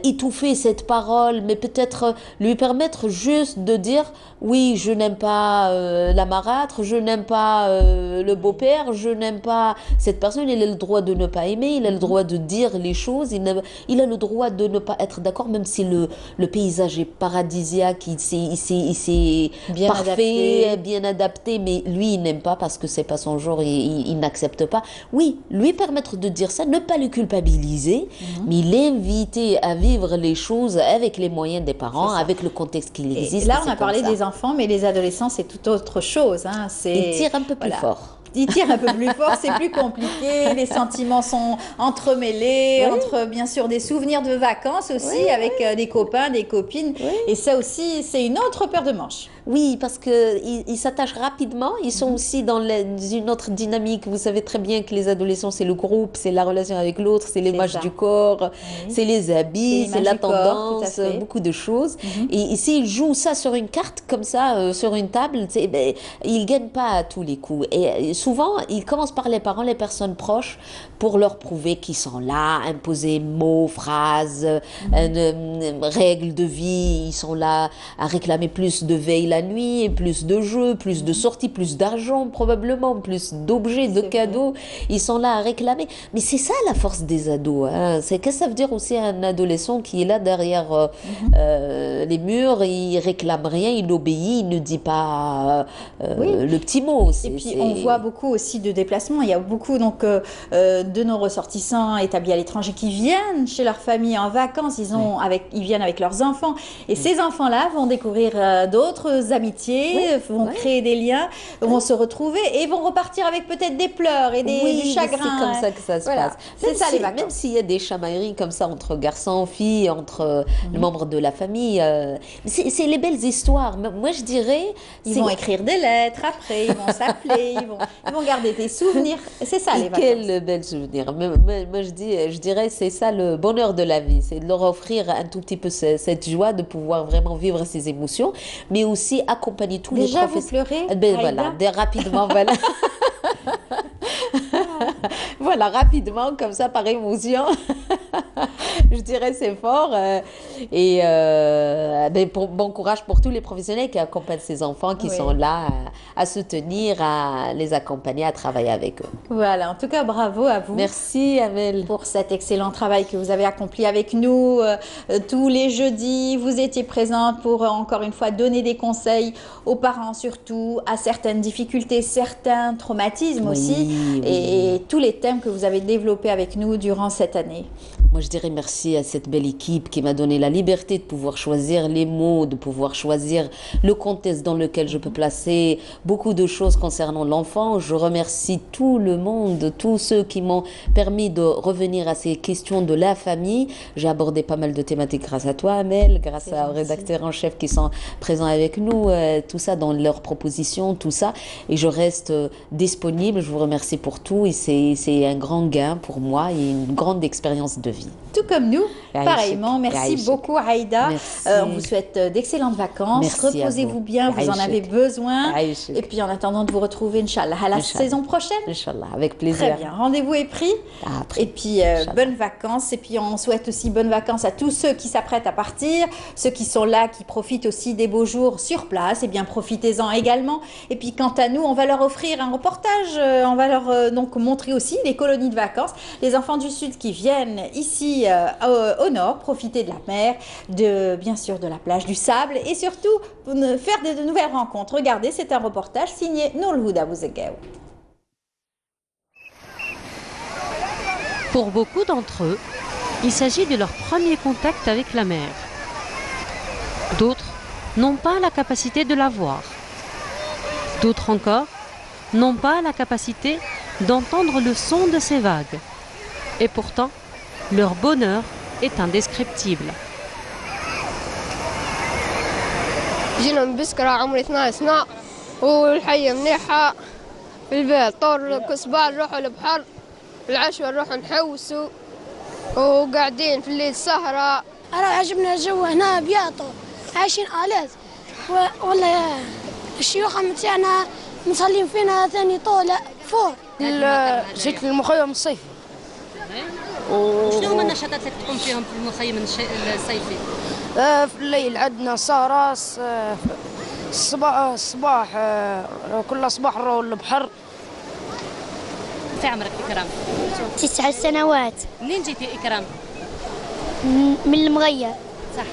étouffer cette parole, mais peut-être lui permettre juste de dire oui, je n'aime pas la marâtre, je n'aime pas le beau-père, je n'aime pas cette personne. Il a le droit de ne pas aimer, il a le droit de dire les choses, il a le droit de ne pas être d'accord, même si le paysage est paradisiaque, il s'est Bien parfait, bien adapté, mais lui, il n'aime pas parce que c'est pas son genre, il n'accepte pas. Oui, lui permettre de dire ça, ne pas le culpabiliser, mais l'inviter à vivre les choses avec les moyens des parents, avec le contexte qu'il existe. Et là, et on c'est a parlé comme ça. des enfants, mais les adolescents, c'est tout autre chose. Hein. Il tire un peu plus voilà. fort. Ils tirent un peu plus fort, c'est plus compliqué, les sentiments sont entremêlés, entre bien sûr des souvenirs de vacances aussi, avec des copains, des copines, et ça aussi, c'est une autre paire de manches. Oui, parce qu'ils s'attachent rapidement, ils sont aussi dans une autre dynamique. Vous savez très bien que les adolescents, c'est le groupe, c'est la relation avec l'autre, c'est l'image ça. du corps, c'est les habits, C'est c'est la l'image du corps, tout à tendance, fait. beaucoup de choses. Et s'ils jouent ça sur une carte, comme ça, sur une table, ils ne gagnent pas à tous les coups. Et souvent, ils commencent par les parents, les personnes proches, pour leur prouver qu'ils sont là, imposer mots, phrases, règles de vie. Ils sont là à réclamer plus de veille la nuit, plus de jeux, plus de sorties, plus d'argent probablement, plus d'objets, de cadeaux. Ils sont là à réclamer. Mais c'est ça la force des ados. Hein. C'est qu'est-ce que ça veut dire aussi un adolescent qui est là derrière les murs, il réclame rien, il obéit, il ne dit pas le petit mot. Et puis on voit beaucoup beaucoup aussi de déplacements. Il y a beaucoup donc de nos ressortissants établis à l'étranger qui viennent chez leur famille en vacances. Ils viennent avec leurs enfants. Et ces enfants-là vont découvrir d'autres amitiés, vont créer des liens, vont se retrouver et vont repartir avec peut-être des pleurs et du chagrin. C'est comme ça que ça se passe. C'est ça les vacances. Même s'il y a des chamailleries comme ça entre garçons, filles, entre les membres de la famille, c'est les belles histoires. Moi, je dirais... Ils vont écrire des lettres après, ils vont s'appeler, ils vont garder des souvenirs. C'est ça les vacances. Quel bel souvenir. Moi, je dirais c'est ça le bonheur de la vie. C'est de leur offrir un tout petit peu cette joie de pouvoir vraiment vivre ces émotions, mais aussi accompagner tous les professeurs. Déjà, vous pleurez, voilà, rapidement, voilà. Voilà, rapidement, comme ça, par émotion. Je dirais c'est fort. Bon courage pour tous les professionnels qui accompagnent ces enfants, qui sont là à soutenir, à les accompagner, à travailler avec eux. Voilà, en tout cas, bravo à vous. Merci, Amel. Pour cet excellent travail que vous avez accompli avec nous. Tous les jeudis, vous étiez présente pour, encore une fois, donner des conseils aux parents, surtout, à certaines difficultés, certains traumatismes aussi, et tous les thèmes que vous avez développés avec nous durant cette année. Moi, je dirais merci à cette belle équipe qui m'a donné la liberté de pouvoir choisir les mots, de pouvoir choisir le contexte dans lequel je peux placer beaucoup de choses concernant l'enfant. Je remercie tout le monde, tous ceux qui m'ont permis de revenir à ces questions de la famille. J'ai abordé pas mal de thématiques grâce à toi, Amel, grâce aux rédacteurs en chef qui sont présents avec nous, tout ça dans leurs propositions, tout ça. Et je reste disponible. Je vous remercie pour tout et c'est un grand gain pour moi et une grande expérience de vie. Tout comme nous, pareillement. Merci beaucoup, Aïda. On vous souhaite d'excellentes vacances. Reposez-vous bien, vous en avez besoin. Et puis, en attendant de vous retrouver, Inch'Allah, à la saison prochaine. Inch'Allah, avec plaisir. Très bien. Rendez-vous est pris. Et puis, bonnes vacances. Et puis, on souhaite aussi bonnes vacances à tous ceux qui s'apprêtent à partir, ceux qui sont là, qui profitent aussi des beaux jours sur place. Et bien, profitez-en également. Et puis, quant à nous, on va leur offrir un reportage. On va leur donc montrer aussi les colonies de vacances. Les enfants du Sud qui viennent ici au nord, profiter de la mer, bien sûr de la plage, du sable et surtout faire de nouvelles rencontres. Regardez, c'est un reportage signé Nour Houda Bouzegao. Pour beaucoup d'entre eux, il s'agit de leur premier contact avec la mer. D'autres n'ont pas la capacité de la voir. D'autres encore n'ont pas la capacité d'entendre le son de ces vagues. Et pourtant, leur bonheur est indescriptible. جينا من بسكرة عمري 12 سنة والحية منيحة في البيت طور كسبان نروحوا البحر العشوة نروحوا نحوسوا وقاعدين في الليل سهرة. أنا عجبنا الجو هنا بياطو عايشين آلات والله الشيوخ متاعنا مصلين فينا ثاني طولة فوق. جيت للمخيم الصيفي. شنو هما النشاطات اللي تقوم فيهم في المخيم الصيفي؟ في الليل عندنا سهرة الصباح كل صباح نروحوا للبحر. في عمرك إكرام؟ 9 سنوات. منين جيتي إكرام؟ من المغير. صح.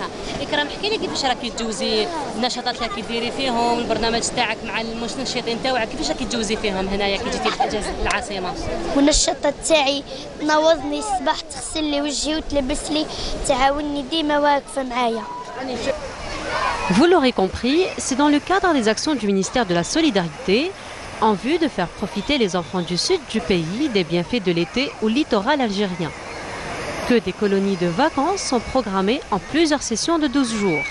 إكرام احكي لي كيفاش راكي تجوزي النشاطات اللي راكي ديري فيهم، البرنامج تاعك مع المنشطين تاعك كيفاش راكي تجوزي فيهم هنايا كي جيتي للعاصمة؟ والنشطة تاعي تنوضني الصباح، تغسل لي وجهي وتلبس لي، تعاوني ديما واقفة معايا. Vous l'aurez compris, c'est dans le cadre des actions du ministère de la Solidarité en vue de faire profiter les enfants du sud du pays des bienfaits de l'été au littoral algérien que des colonies de vacances sont programmées en plusieurs sessions de 12 jours.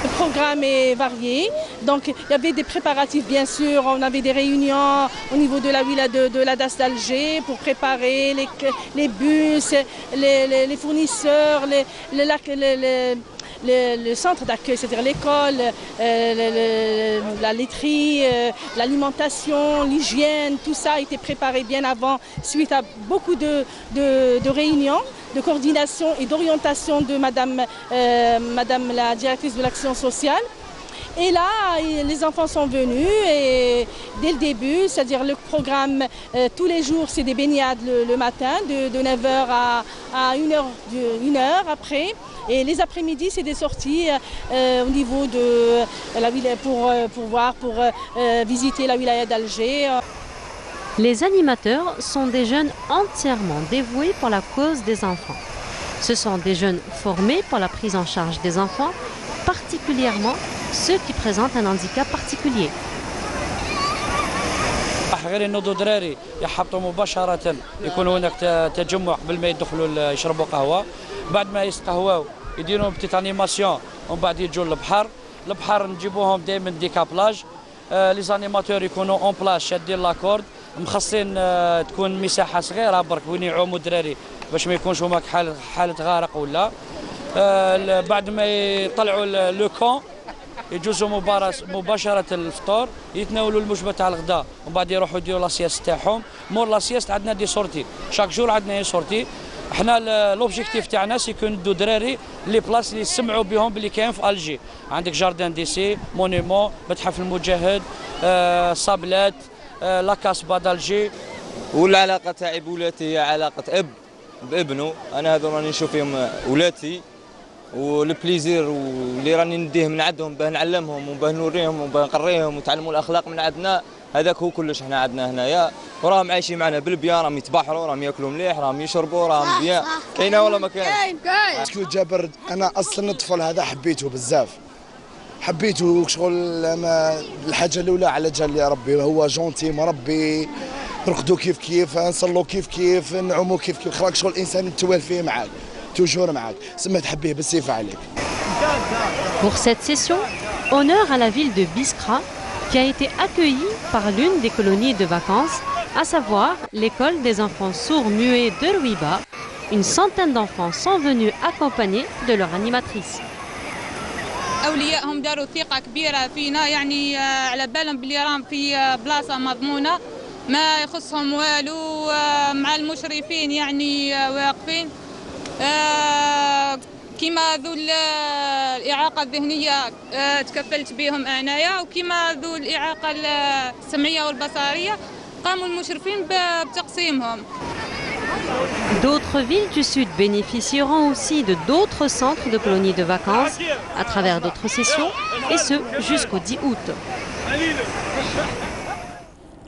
Le programme est varié, donc il y avait des préparatifs bien sûr, on avait des réunions au niveau de la villa de la DAS d'Alger pour préparer les bus, les fournisseurs, le centre d'accueil, c'est-à-dire l'école, la laiterie, l'alimentation, l'hygiène, tout ça a été préparé bien avant, suite à beaucoup de réunions, de coordination et d'orientation de Madame la directrice de l'action sociale. Et là, les enfants sont venus et dès le début, c'est-à-dire le programme tous les jours, c'est des baignades le matin de 9h à 1h après. Et les après-midi, c'est des sorties au niveau de la wilaya pour visiter la wilaya d'Alger. Les animateurs sont des jeunes entièrement dévoués pour la cause des enfants. Ce sont des jeunes formés pour la prise en charge des enfants, particulièrement ceux qui présentent un handicap particulier. غير ينوضوا دراري يحطوا مباشرة يكونوا هناك تجمع قبل ما يدخلوا يشربوا قهوة بعد ما يستقهواو يديروا بتيت انيماسيون ومن بعد يجوا البحر نجيبوهم دائما ديكابلاج لي زانيماتور يكونوا اون بلاس شادين لاكورد مخصصين تكون مساحة صغيرة برك وين يعوموا الدراري باش ما يكونش هناك حالة غارق ولا بعد ما يطلعوا لو كون يجوزوا مباشرة الفطور يتناولوا الوجبة تاع الغداء ومن بعد يروحوا يديروا لاسياست تاعهم مور لاسياست عندنا دي سورتي شاك جور عندنا سورتي احنا لوبجيكتيف تاعنا سيكون ندو دراري لي بلاص اللي يسمعوا بهم باللي كاين في الجي عندك جاردان دي سي مونيمون متحف المجاهد صابلات لاكاسبا دالجي والعلاقة تاعي بولاتي هي علاقة اب بابنه انا هذو راني نشوف فيهم ولاتي والبليزير واللي راني نديه من عندهم باه نعلمهم وباه نوريهم وباه نقريهم وتعلموا الاخلاق من عندنا هذاك هو كلش احنا عندنا هنايا وراهم عايشين معنا بالبيان راهم يتبحروا راهم ياكلوا مليح راهم يشربوا راهم بيان كاينه ولا ما كاين كاين جابر انا اصلا الطفل هذا حبيته بزاف حبيته شغل انا الحاجه الاولى على جال يا ربي هو جونتي مربي نرقدوا كيف نصلوا كيف نعوموا كيف خلاك شغل الانسان توالفيه معاك toujours معاك سما تحبيه بالسيف عليك. Pour cette session, honneur à la ville de Biskra qui a été accueillie par l'une des colonies de vacances, à savoir l'école des enfants sourds-muets de Louiba. Une centaine d'enfants sont venus accompagnés de leur animatrice. أوليائهم داروا ثقة كبيرة فينا يعني على بالهم بلي راهم في بلاصة مضمونة ما يخصهم والو مع المشرفين يعني واقفين كما ذو الإعاقة الذهنية تكفلت بهم أنايا وكما ذو الإعاقة السمعية والبصرية قاموا المشرفين بتقسيمهم. D'autres villes du Sud bénéficieront aussi de d'autres centres de colonies de vacances à travers d'autres sessions, et ce jusqu'au 10 août.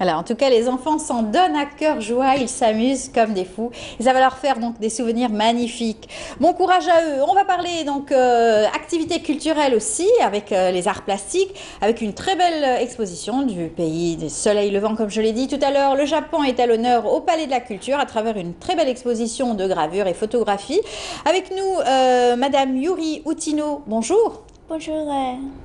Alors, en tout cas, les enfants s'en donnent à cœur joie, ils s'amusent comme des fous et ça va leur faire donc des souvenirs magnifiques. Bon courage à eux. On va parler donc activités culturelles aussi avec les arts plastiques, avec une très belle exposition du pays des soleils levants comme je l'ai dit tout à l'heure. Le Japon est à l'honneur au Palais de la Culture à travers une très belle exposition de gravures et photographies. Avec nous, Madame Yuri Utino, bonjour. Bonjour.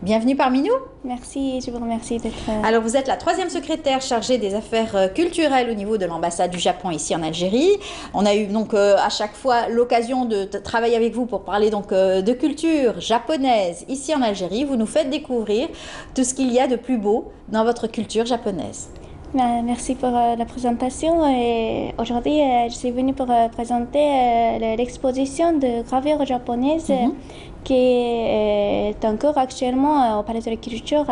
Bienvenue parmi nous. Merci, je vous remercie d'être... Alors, vous êtes la 3e secrétaire chargée des affaires culturelles au niveau de l'ambassade du Japon ici en Algérie. On a eu donc à chaque fois l'occasion de travailler avec vous pour parler donc de culture japonaise ici en Algérie. Vous nous faites découvrir tout ce qu'il y a de plus beau dans votre culture japonaise. Merci pour la présentation. Aujourd'hui, je suis venue pour présenter l'exposition de gravures japonaises qui est encore actuellement au Palais de la Culture.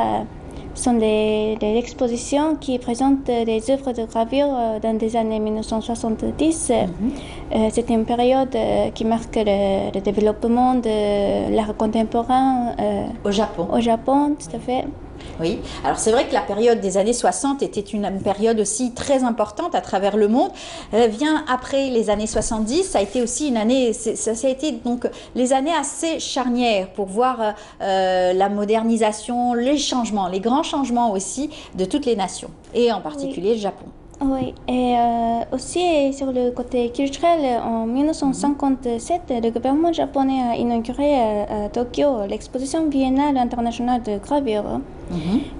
Ce sont des expositions qui présentent des œuvres de gravure dans les années 1970. C'est une période qui marque le développement de l'art contemporain au Japon. Au Japon, tout à fait. Oui, alors c'est vrai que la période des années 60 était une période aussi très importante à travers le monde. Vient après les années 70, ça a été aussi une année, ça a été donc les années assez charnières pour voir la modernisation, les changements, les grands changements aussi de toutes les nations et en particulier le Japon. Oui, et aussi sur le côté culturel, en 1957, le gouvernement japonais a inauguré à Tokyo l'exposition biennale internationale de gravure,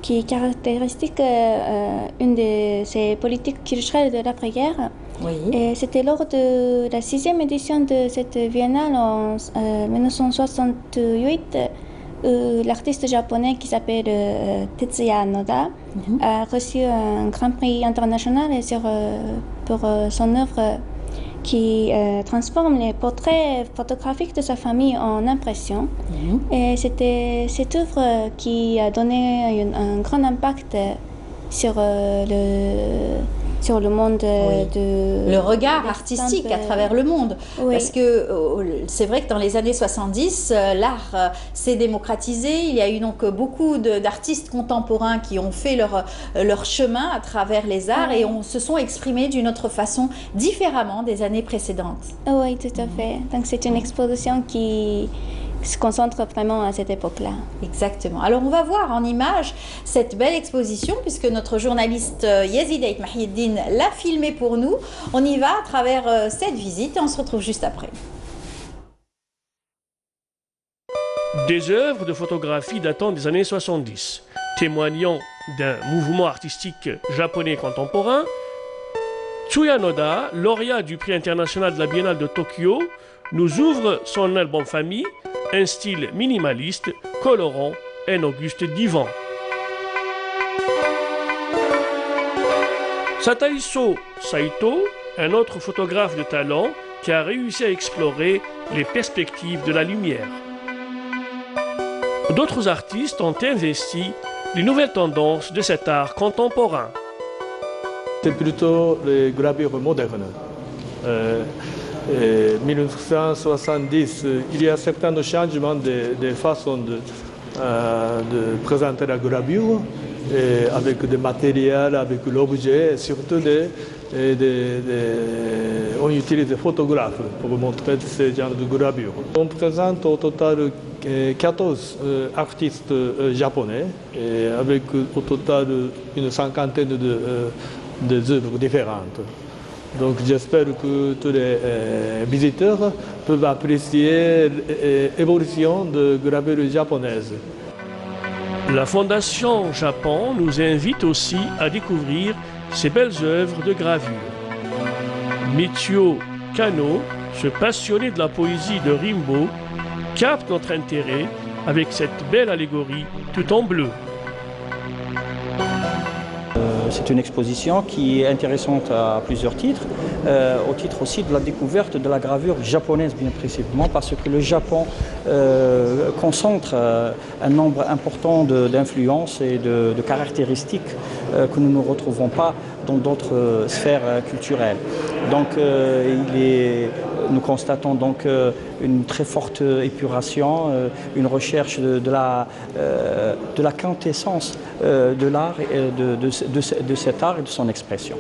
qui est caractéristique une de ces politiques culturelles de l'après-guerre. Oui. Et c'était lors de la 6e édition de cette biennale en 1968. L'artiste japonais qui s'appelle Tetsuya Noda a reçu un grand prix international pour son œuvre qui transforme les portraits photographiques de sa famille en impressions. Et c'était cette œuvre qui a donné un grand impact sur le monde le regard artistique à travers le monde. Parce que c'est vrai que dans les années 70, l'art s'est démocratisé. Il y a eu donc beaucoup d'artistes contemporains qui ont fait leur chemin à travers les arts et se sont exprimés d'une autre façon, différemment des années précédentes. Oui, tout à fait. Donc c'est une exposition qui se concentre vraiment à cette époque-là. Exactement. Alors on va voir en images cette belle exposition puisque notre journaliste Yazid Mahieddine l'a filmée pour nous. On y va à travers cette visite et on se retrouve juste après. Des œuvres de photographie datant des années 70, témoignant d'un mouvement artistique japonais contemporain, Tsuya Noda, lauréat du prix international de la Biennale de Tokyo, nous ouvre son album famille, un style minimaliste, colorant, un Auguste divan. Sataiso Saito, un autre photographe de talent qui a réussi à explorer les perspectives de la lumière. D'autres artistes ont investi les nouvelles tendances de cet art contemporain. C'est plutôt les gravures modernes. 1970, il y a certains changements de façon de présenter la gravure, avec des matériels, avec l'objet, surtout on utilise des photographes pour montrer ce genre de gravure. On présente au total 14 artistes japonais, avec au total une cinquantaine d'œuvres différentes. Donc j'espère que tous les visiteurs peuvent apprécier l'évolution de gravure japonaise. La Fondation Japon nous invite aussi à découvrir ces belles œuvres de gravure. Michio Kano, ce passionné de la poésie de Rimbaud, capte notre intérêt avec cette belle allégorie tout en bleu. C'est une exposition qui est intéressante à plusieurs titres, au titre aussi de la découverte de la gravure japonaise bien précisément, parce que le Japon concentre un nombre important d'influences et de caractéristiques que nous ne retrouvons pas dans d'autres sphères culturelles. Donc nous constatons donc une très forte épuration, une recherche de la quintessence de l'art, de cet art et de son expression.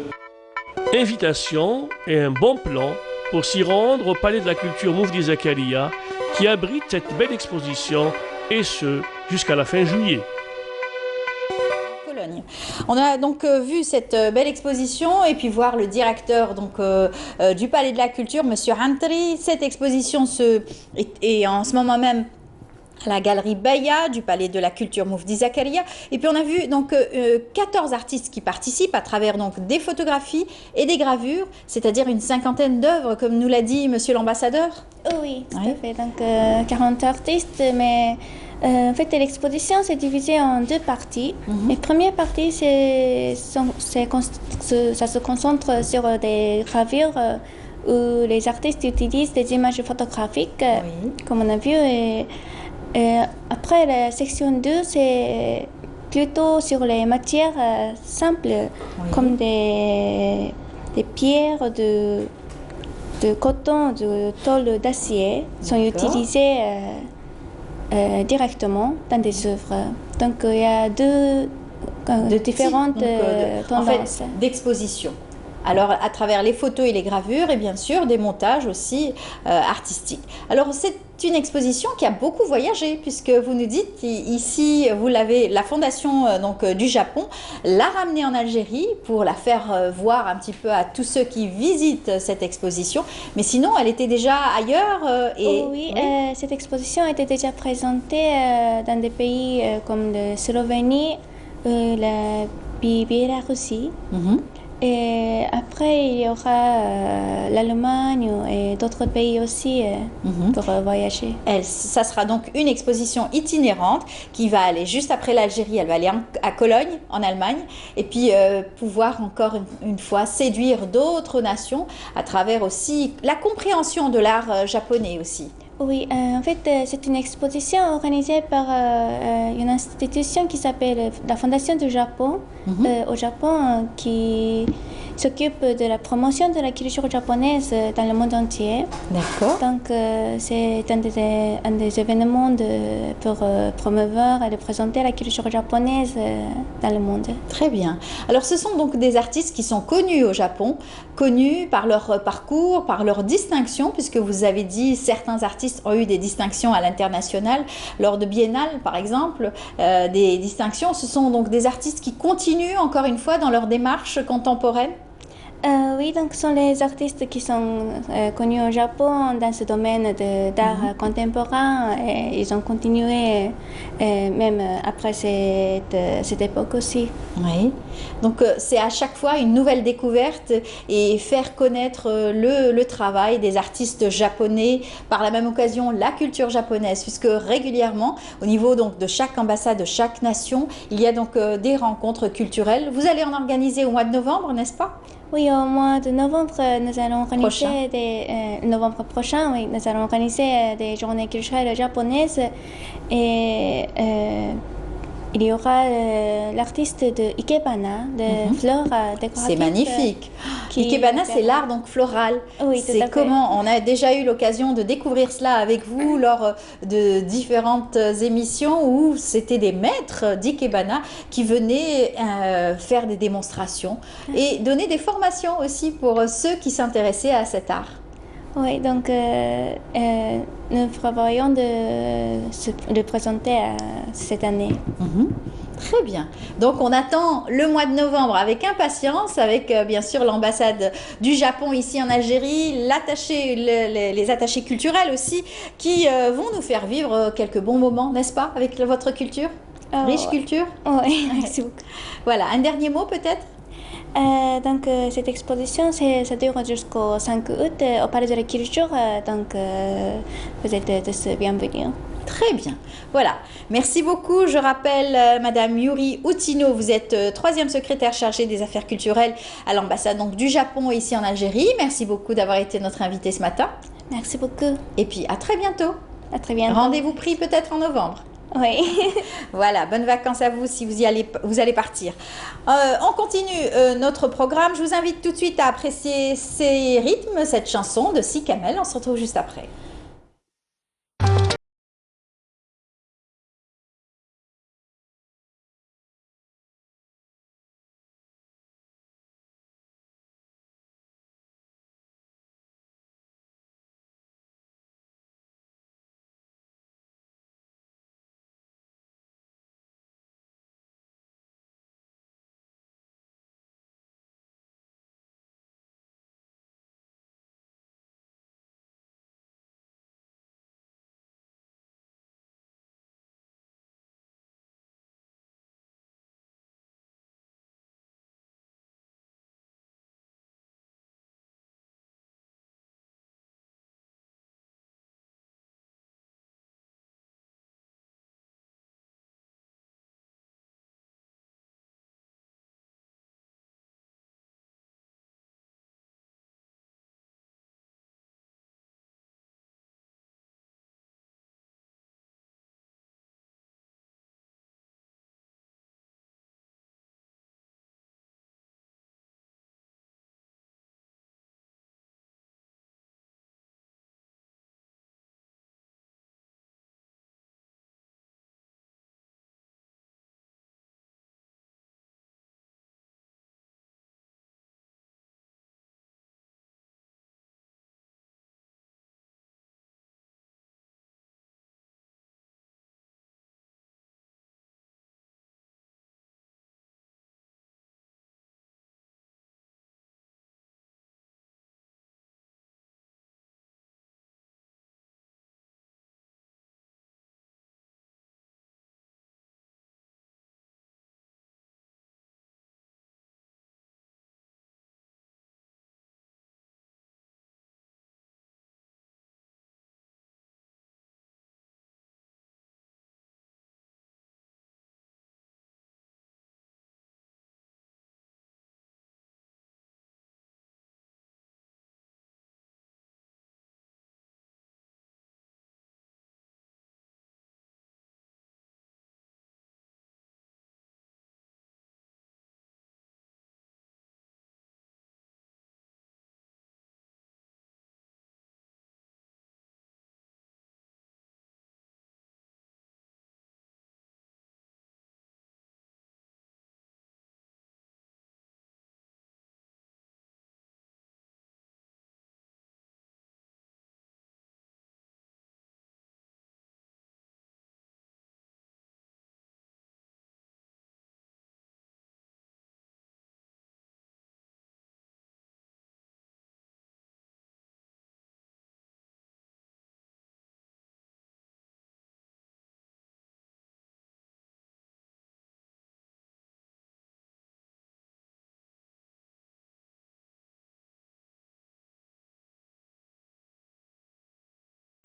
Invitation et un bon plan pour s'y rendre au Palais de la Culture Moufdi Zakaria qui abrite cette belle exposition et ce jusqu'à la fin juillet. On a donc vu cette belle exposition et puis voir le directeur donc, du Palais de la Culture, Monsieur Hantri. Cette exposition est en ce moment même à la galerie Baya du Palais de la Culture Moufdi Zakaria. Et puis on a vu donc 14 artistes qui participent à travers donc des photographies et des gravures, c'est-à-dire une cinquantaine d'œuvres, comme nous l'a dit Monsieur l'ambassadeur. Oui, tout à fait. Donc 40 artistes, mais en fait l'exposition s'est divisée en deux parties. La première partie, ça se concentre sur des gravures où les artistes utilisent des images photographiques, comme on a vu. Et après, la section 2, c'est plutôt sur les matières simples, comme des pierres de coton, de tôle d'acier, sont utilisées directement dans des œuvres. Donc, il y a deux différentes tendances. En fait, d'exposition. Alors, à travers les photos et les gravures, et bien sûr, des montages aussi artistiques. Alors, c'est une exposition qui a beaucoup voyagé, puisque vous nous dites, ici, vous l'avez, la Fondation du Japon l'a ramenée en Algérie pour la faire voir un petit peu à tous ceux qui visitent cette exposition. Mais sinon, elle était déjà ailleurs. Cette exposition était déjà présentée dans des pays comme la Slovénie, la Biélorussie. Et après, il y aura l'Allemagne et d'autres pays aussi pour voyager. Ça sera donc une exposition itinérante qui va aller juste après l'Algérie. Elle va aller à Cologne, en Allemagne, et puis pouvoir encore une fois séduire d'autres nations à travers aussi la compréhension de l'art japonais aussi. Oui, en fait, c'est une exposition organisée par une institution qui s'appelle la Fondation du Japon, au Japon, qui s'occupe de la promotion de la culture japonaise dans le monde entier. D'accord. Donc, c'est un des événements pour promouvoir et de présenter la culture japonaise dans le monde. Très bien. Alors, ce sont donc des artistes qui sont connus au Japon, connus par leur parcours, par leur distinction, puisque vous avez dit certains artistes ont eu des distinctions à l'international lors de biennales, par exemple, des distinctions. Ce sont donc des artistes qui continuent encore une fois dans leur démarche contemporaine. Oui, donc ce sont les artistes qui sont connus au Japon dans ce domaine d'art contemporain et ils ont continué même après cette époque aussi. Oui, donc c'est à chaque fois une nouvelle découverte et faire connaître le travail des artistes japonais, par la même occasion la culture japonaise, puisque régulièrement au niveau donc de chaque ambassade, de chaque nation, il y a donc des rencontres culturelles. Vous allez en organiser au mois de novembre, n'est-ce pas ? Oui, au mois de novembre, nous allons organiser novembre prochain, oui, nous allons organiser des journées culturelles japonaises et il y aura l'artiste de Ikebana, de fleurs décoratives. C'est magnifique. Ikebana, c'est l'art donc floral. Oui, tout à fait. Comment on a déjà eu l'occasion de découvrir cela avec vous lors de différentes émissions où c'était des maîtres d'Ikebana qui venaient faire des démonstrations et donner des formations aussi pour ceux qui s'intéressaient à cet art. Oui, donc nous prévoyons de présenter cette année. Très bien. Donc on attend le mois de novembre avec impatience, avec bien sûr l'ambassade du Japon ici en Algérie, les attachés culturels aussi, qui vont nous faire vivre quelques bons moments, n'est-ce pas, avec votre culture, riche culture. Oui, merci beaucoup. Voilà, un dernier mot peut-être. Donc cette exposition, ça dure jusqu'au 5 août au Palais de la Culture, donc vous êtes tous bienvenus. Très bien. Voilà. Merci beaucoup. Je rappelle, Madame Yuri Utino, vous êtes 3e secrétaire chargée des affaires culturelles à l'ambassade donc, du Japon ici en Algérie. Merci beaucoup d'avoir été notre invitée ce matin. Merci beaucoup. Et puis à très bientôt. À très bientôt. Rendez-vous pris peut-être en novembre. Oui. Voilà, bonnes vacances à vous si vous allez partir. On continue notre programme. Je vous invite tout de suite à apprécier ces rythmes, cette chanson de Si Kamel. On se retrouve juste après.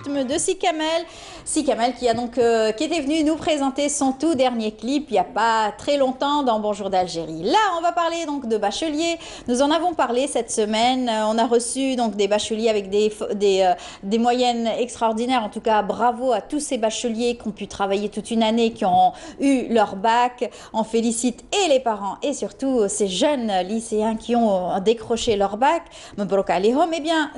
De Si Kamel qui a donc qui était venu nous présenter son tout dernier clip il n'y a pas très longtemps dans Bonjour d'Algérie. Là, on va parler donc de bacheliers. Nous en avons parlé cette semaine. On a reçu donc des bacheliers avec des moyennes extraordinaires. En tout cas, bravo à tous ces bacheliers qui ont pu travailler toute une année, qui ont eu leur bac. On félicite et les parents et surtout ces jeunes lycéens qui ont décroché leur bac. Mabrouk alihom. Eh bien,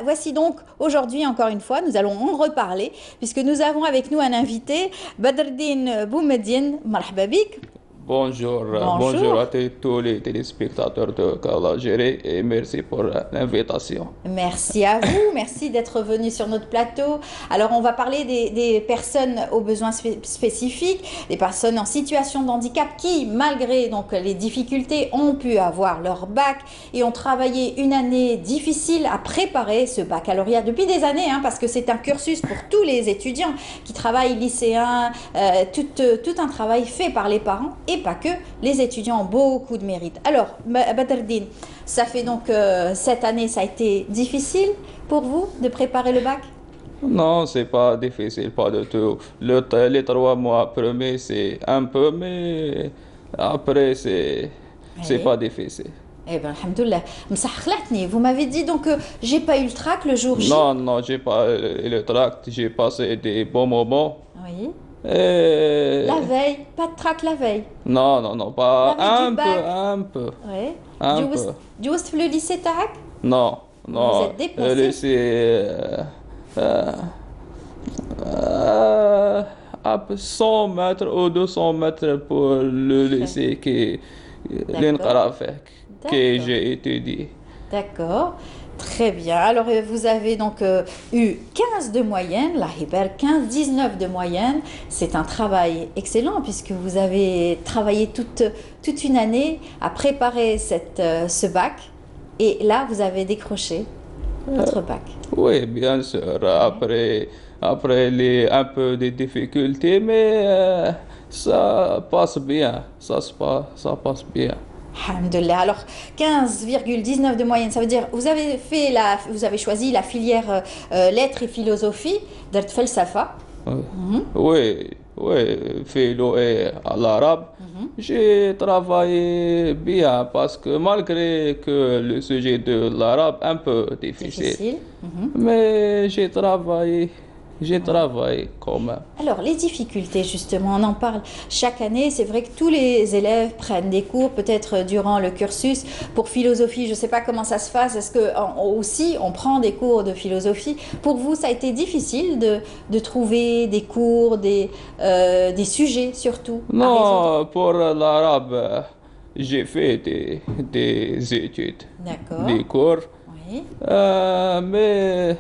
voici donc aujourd'hui encore une fois, nous allons en reparler puisque nous avons avec nous un invité, Badreddine Boumediene. Marhaba bik. Bonjour à tous les téléspectateurs de Canal Algérie et merci pour l'invitation. Merci à vous, merci d'être venu sur notre plateau. Alors on va parler des personnes aux besoins spécifiques, des personnes en situation de handicap qui, malgré donc les difficultés, ont pu avoir leur bac et ont travaillé une année difficile à préparer ce baccalauréat depuis des années, parce que c'est un cursus pour tous les étudiants qui travaillent, lycéens, tout un travail fait par les parents et pas que, les étudiants ont beaucoup de mérite. Alors, Badreddine, ça fait donc cette année, ça a été difficile pour vous de préparer le bac? Non, c'est pas difficile, pas du tout. Les 3 mois premiers, c'est un peu, mais après, c'est pas difficile. Eh bien, alhamdoulilah. Vous m'avez dit donc j'ai pas eu le trac le jour J. Non, j'ai pas eu le trac, j'ai passé des bons moments. Oui. Et... La veille, pas de trac la veille. Non, pas un peu. Oui. Un peu. Du le lycée Tarak? Non. Vous êtes déplacé? Le lycée à 100 mètres ou 200 mètres pour le lycée que j'ai étudié. D'accord. Très bien. Alors, vous avez donc eu 15 de moyenne, la Hiber, 15-19 de moyenne. C'est un travail excellent puisque vous avez travaillé toute une année à préparer ce bac. Et là, vous avez décroché votre bac. Oui, bien sûr. Après un peu de difficultés, mais ça passe bien. Ça passe bien. Alhamdoulilah. Alors 15,19 de moyenne, ça veut dire vous avez choisi la filière lettres et philosophie d'Art Felsafa. Oui, philo et l'arabe. J'ai travaillé bien parce que malgré que le sujet de l'arabe est un peu difficile. Mais j'ai travaillé quand même. Alors, les difficultés, justement, on en parle chaque année. C'est vrai que tous les élèves prennent des cours, peut-être durant le cursus. Pour philosophie, je ne sais pas comment ça se passe. Est-ce aussi on prend des cours de philosophie? Pour vous, ça a été difficile de trouver des cours, des sujets surtout? Non, pour l'arabe, j'ai fait des études, des cours. Oui. Mais...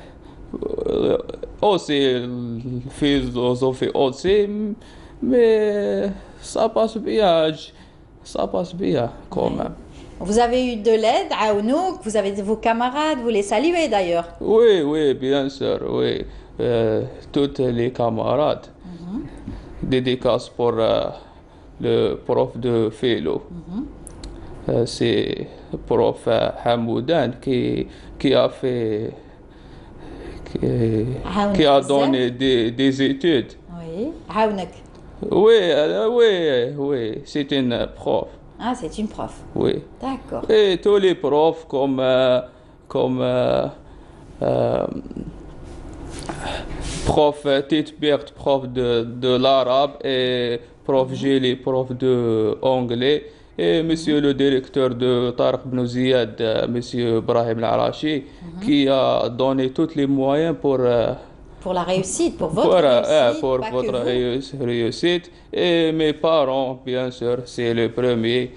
aussi philosophie aussi, mais ça passe bien quand même. Vous avez eu de l'aide à Ounouk, vous avez vos camarades, vous les saluez d'ailleurs? Oui, bien sûr, oui. Tous les camarades. Dédicace pour le prof de philo. C'est le prof Hamoudan qui a fait... qui a donné des études. Oui, Haounek. Oui, c'est une prof. Ah, c'est une prof. Oui. D'accord. Et tous les profs comme prof Titbert, prof de l'arabe, et prof Géli, prof de anglais, et monsieur le directeur de Tariq Ben Ziyad, monsieur Brahim Al-Arachi, qui a donné tous les moyens pour la réussite, pour votre réussite, pour votre réussite. Et mes parents, bien sûr, c'est le premier.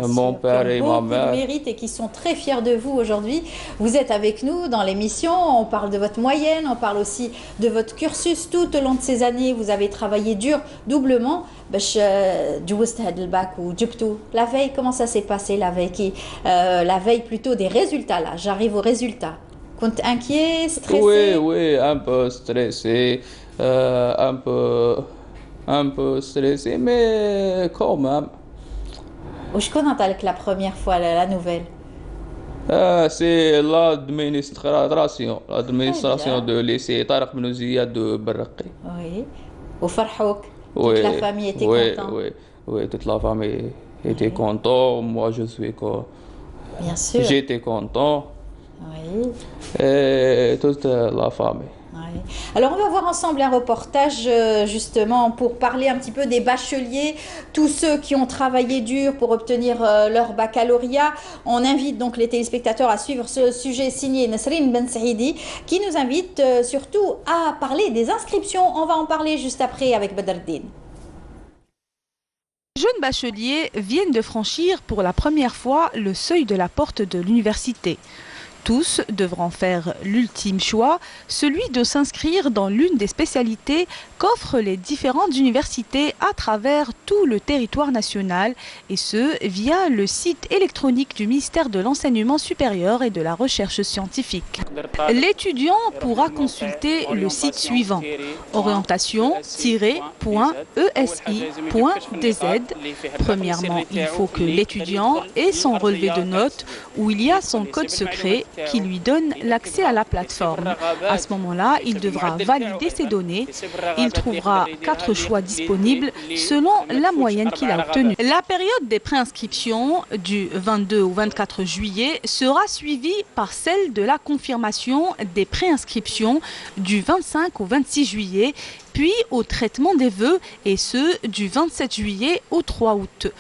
Mon père et ma mère. Beaucoup de mérite et qui sont très fiers de vous aujourd'hui. Vous êtes avec nous dans l'émission, on parle de votre moyenne, on parle aussi de votre cursus. Tout au long de ces années, vous avez travaillé dur, doublement. La veille, comment ça s'est passé la veille? La veille plutôt des résultats, là. J'arrive aux résultats. Compte inquiet, stressé? Oui, un peu stressé, un peu stressé, mais quand même. Je connais la première fois la nouvelle. C'est l'administration de lycée Tariq Ben Ziyad de Berraqi. Oui. Au Farhouk, toute la famille était contente. Oui, toute la famille était contente. Moi, je suis quoi. Bien sûr. J'étais content. Oui. Et toute la famille. Oui. Alors on va voir ensemble un reportage justement pour parler un petit peu des bacheliers, tous ceux qui ont travaillé dur pour obtenir leur baccalauréat. On invite donc les téléspectateurs à suivre ce sujet signé Nesrine Ben Saïdi qui nous invite surtout à parler des inscriptions. On va en parler juste après avec Badardine. Les jeunes bacheliers viennent de franchir pour la première fois le seuil de la porte de l'université. Tous devront faire l'ultime choix, celui de s'inscrire dans l'une des spécialités qu'offrent les différentes universités à travers tout le territoire national, et ce via le site électronique du ministère de l'Enseignement supérieur et de la Recherche scientifique. L'étudiant pourra consulter le site suivant, orientation-esi.dz. Premièrement, il faut que l'étudiant ait son relevé de notes où il y a son code secret qui lui donne l'accès à la plateforme. À ce moment-là, il devra valider ses données. Il trouvera 4 choix disponibles selon la moyenne qu'il a obtenue. La période des préinscriptions du 22 au 24 juillet sera suivie par celle de la confirmation des préinscriptions du 25 au 26 juillet, puis au traitement des vœux, et ce du 27 juillet au 3 août.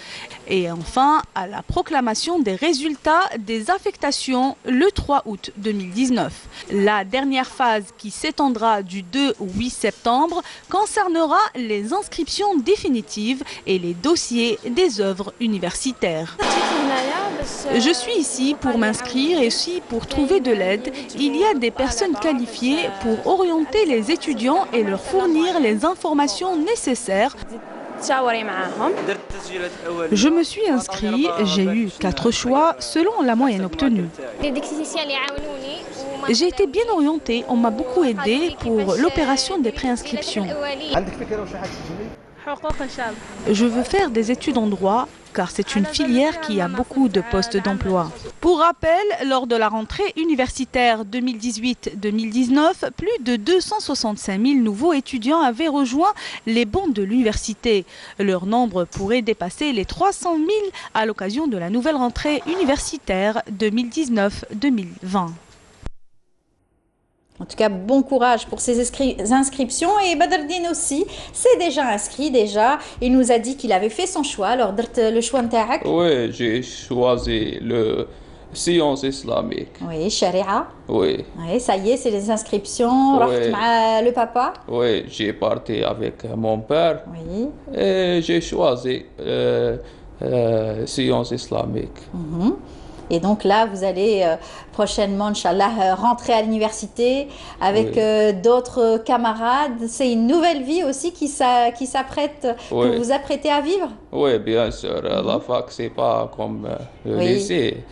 Et enfin, à la proclamation des résultats des affectations le 3 août 2019. La dernière phase, qui s'étendra du 2 au 8 septembre, concernera les inscriptions définitives et les dossiers des œuvres universitaires. Je suis ici pour m'inscrire et aussi pour trouver de l'aide. Il y a des personnes qualifiées pour orienter les étudiants et leur fournir les informations nécessaires. Je me suis inscrit, j'ai eu 4 choix selon la moyenne obtenue. J'ai été bien orientée, on m'a beaucoup aidé pour l'opération des préinscriptions. Je veux faire des études en droit, car c'est une filière qui a beaucoup de postes d'emploi. Pour rappel, lors de la rentrée universitaire 2018-2019, plus de 265 000 nouveaux étudiants avaient rejoint les bancs de l'université. Leur nombre pourrait dépasser les 300 000 à l'occasion de la nouvelle rentrée universitaire 2019-2020. En tout cas, bon courage pour ces inscriptions. Et Badardine aussi s'est déjà inscrit déjà. Il nous a dit qu'il avait fait son choix. Alors, le choix n'tarak? Oui, j'ai choisi le sciences islamiques. Oui, Sharia. Oui. Oui, ça y est, c'est les inscriptions. Oui. Le papa. Oui, j'ai parti avec mon père. Oui. Et j'ai choisi sciences islamiques. Et donc là, vous allez prochainement, Inch'Allah, rentrer à l'université avec d'autres camarades. C'est une nouvelle vie aussi qui s'apprête, que vous apprêtez à vivre? Oui, bien sûr. La fac, c'est pas comme le lycée.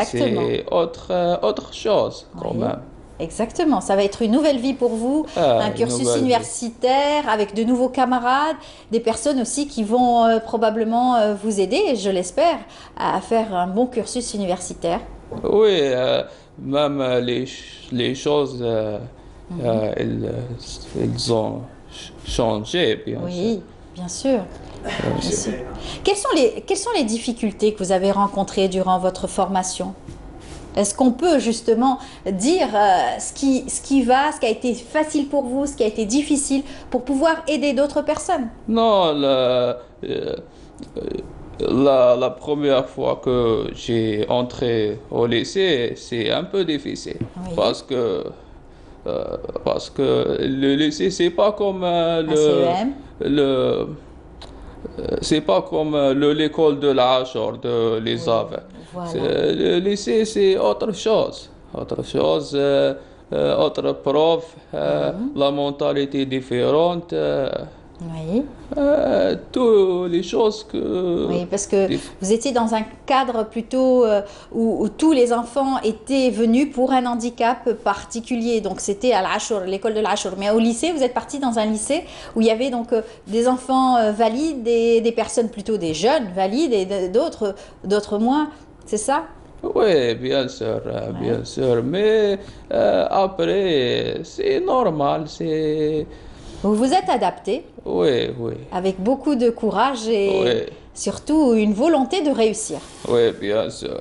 C'est autre chose quand même. Exactement, ça va être une nouvelle vie pour vous, un cursus universitaire avec de nouveaux camarades, des personnes aussi qui vont probablement vous aider, je l'espère, à faire un bon cursus universitaire. Oui, même les choses, elles ont changé, bien sûr. Oui, bien sûr. Bien sûr. Quelles sont les difficultés que vous avez rencontrées durant votre formation ? Est-ce qu'on peut justement dire ce qui va, ce qui a été facile pour vous, ce qui a été difficile pour pouvoir aider d'autres personnes? Non, la première fois que j'ai entré au lycée, c'est un peu difficile. Parce que le lycée, c'est pas comme c'est pas comme l'école de l'Achor, de l'Isave. Voilà. Le lycée, c'est autre chose, autre prof, la mentalité différente. Toutes les choses que... Oui, parce que vous étiez dans un cadre plutôt où tous les enfants étaient venus pour un handicap particulier. Donc c'était à l'Achor, l'école de l'Achor. Mais au lycée, vous êtes parti dans un lycée où il y avait donc des enfants valides, des personnes plutôt des jeunes valides et d'autres moins. C'est ça? Oui, bien sûr, mais après, c'est normal, c'est... Vous vous êtes adapté Oui. avec beaucoup de courage et surtout une volonté de réussir. Oui, bien sûr.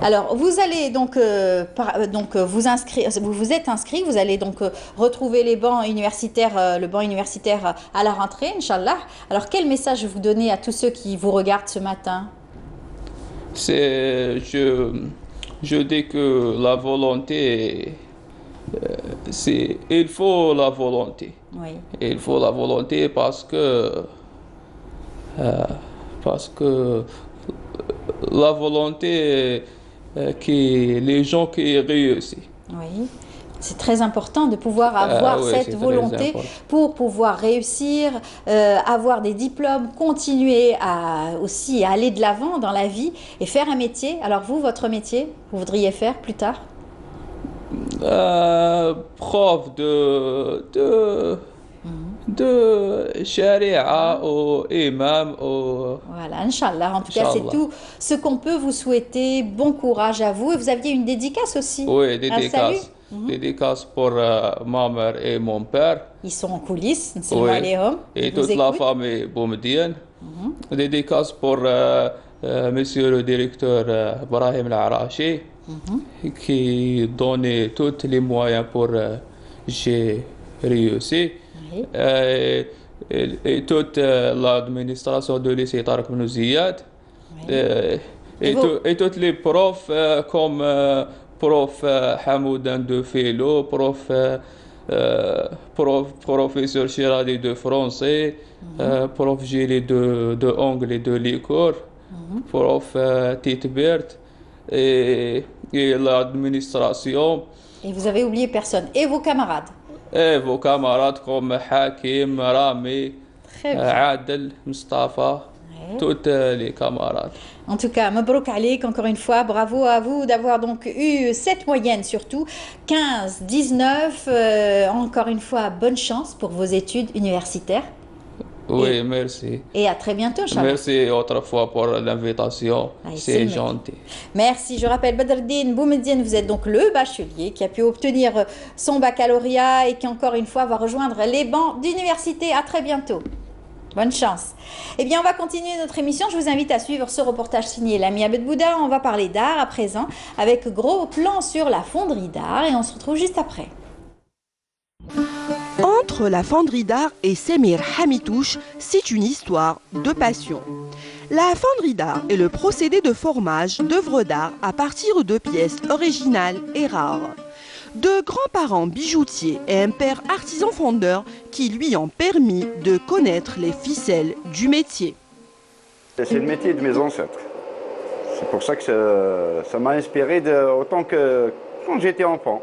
Alors, vous allez donc, vous vous êtes inscrit, vous allez donc retrouver les bancs universitaires, le banc universitaire à la rentrée, Inch'Allah. Alors, quel message vous donnez à tous ceux qui vous regardent ce matin? Je dis que la volonté, il faut la volonté. Oui. Il faut la volonté parce que la volonté que les gens qui réussissent. Oui. C'est très important de pouvoir avoir cette volonté pour pouvoir réussir, avoir des diplômes, continuer aussi à aller de l'avant dans la vie et faire un métier. Alors vous, votre métier, vous voudriez faire plus tard? Prof de charia ou imam. Voilà, Inch'Allah. En tout cas, c'est tout ce qu'on peut vous souhaiter. Bon courage à vous. Et vous aviez une dédicace aussi. Oui, dédicace. Dédicace pour ma mère et mon père. Ils sont en coulisses. Et toute la famille boumedienne. Dédicace pour monsieur le directeur Brahim Al-Arachi qui donnait tous les moyens pour j'ai réussi. Et toute l'administration de lycée Tariq Ben Ziyad. Et tous les profs comme prof Hamoudan de philo, professeur Chiradi de français, prof Gili de anglais de l'école, prof Titbert et l'administration. Et vous avez oublié personne. Et vos camarades? Et vos camarades comme Hakim, Rami, Adel, Mustafa, tous les camarades. En tout cas, mabrouk alik, encore une fois, bravo à vous d'avoir donc eu cette moyenne surtout, 15, 19, encore une fois, bonne chance pour vos études universitaires. Oui, merci. Et à très bientôt, Inch'Allah. Merci autrefois pour l'invitation, c'est gentil. Merci, je rappelle Badreddine Boumediene, vous êtes donc le bachelier qui a pu obtenir son baccalauréat et qui encore une fois va rejoindre les bancs d'université. À très bientôt. Bonne chance. Eh bien, on va continuer notre émission. Je vous invite à suivre ce reportage signé Lami Abed Bouda. On va parler d'art à présent avec gros plan sur la fonderie d'art et on se retrouve juste après. Entre la fonderie d'art et Semir Hamitouche, c'est une histoire de passion. La fonderie d'art est le procédé de formage d'œuvres d'art à partir de pièces originales et rares. De grands-parents bijoutiers et un père artisan fondeur qui lui ont permis de connaître les ficelles du métier. C'est le métier de mes ancêtres. C'est pour ça que ça m'a inspiré autant que quand j'étais enfant.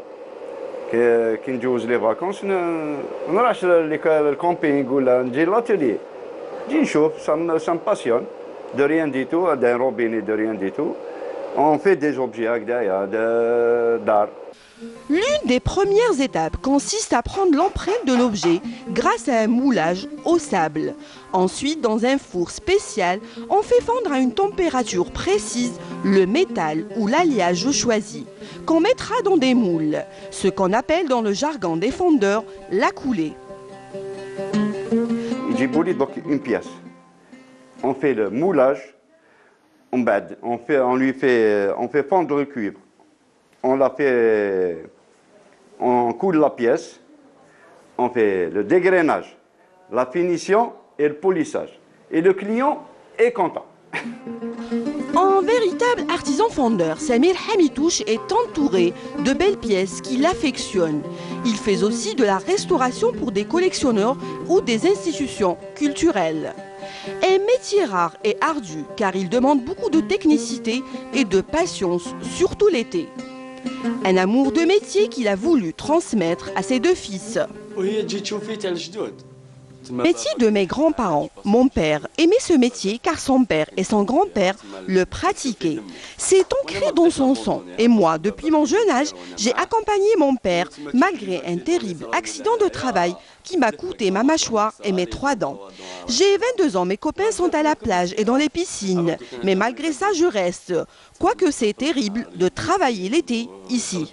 كي نجوز لي فاكونس نروح للكامبينغ ولا نجي لاتيليي نجي نشوف ça me passionne de rien du tout d'un robinet de rien du tout on fait des objets هكذايا d'art. L'une des premières étapes consiste à prendre l'empreinte de l'objet grâce à un moulage au sable. Ensuite, dans un four spécial, on fait fondre à une température précise le métal ou l'alliage choisi, qu'on mettra dans des moules, ce qu'on appelle dans le jargon des fondeurs la coulée. Une pièce. On fait le moulage, on fait fondre le cuivre. On coule la pièce, on fait le dégrainage, la finition et le polissage. Et le client est content. En véritable artisan fondeur, Semir Hamitouche est entouré de belles pièces qu'il affectionne. Il fait aussi de la restauration pour des collectionneurs ou des institutions culturelles. Un métier rare et ardu car il demande beaucoup de technicité et de patience, surtout l'été. Un amour de métier qu'il a voulu transmettre à ses deux fils. Métier de mes grands-parents. Mon père aimait ce métier car son père et son grand-père le pratiquaient. C'est ancré dans son sang. Et moi, depuis mon jeune âge, j'ai accompagné mon père malgré un terrible accident de travail qui m'a coûté ma mâchoire et mes 3 dents. J'ai 22 ans, mes copains sont à la plage et dans les piscines. Mais malgré ça, je reste. Quoique c'est terrible de travailler l'été ici.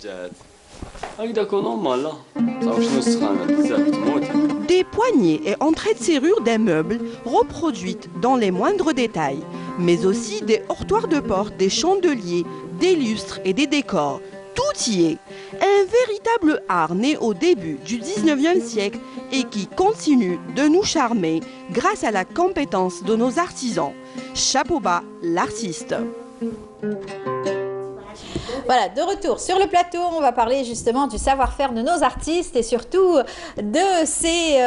Des poignées et entrées de serrure des meubles reproduites dans les moindres détails, mais aussi des heurtoirs de porte, des chandeliers, des lustres et des décors. Tout y est. Un véritable art né au début du 19e siècle et qui continue de nous charmer grâce à la compétence de nos artisans. Chapeau bas, l'artiste. Voilà, de retour sur le plateau, on va parler justement du savoir-faire de nos artistes et surtout de ces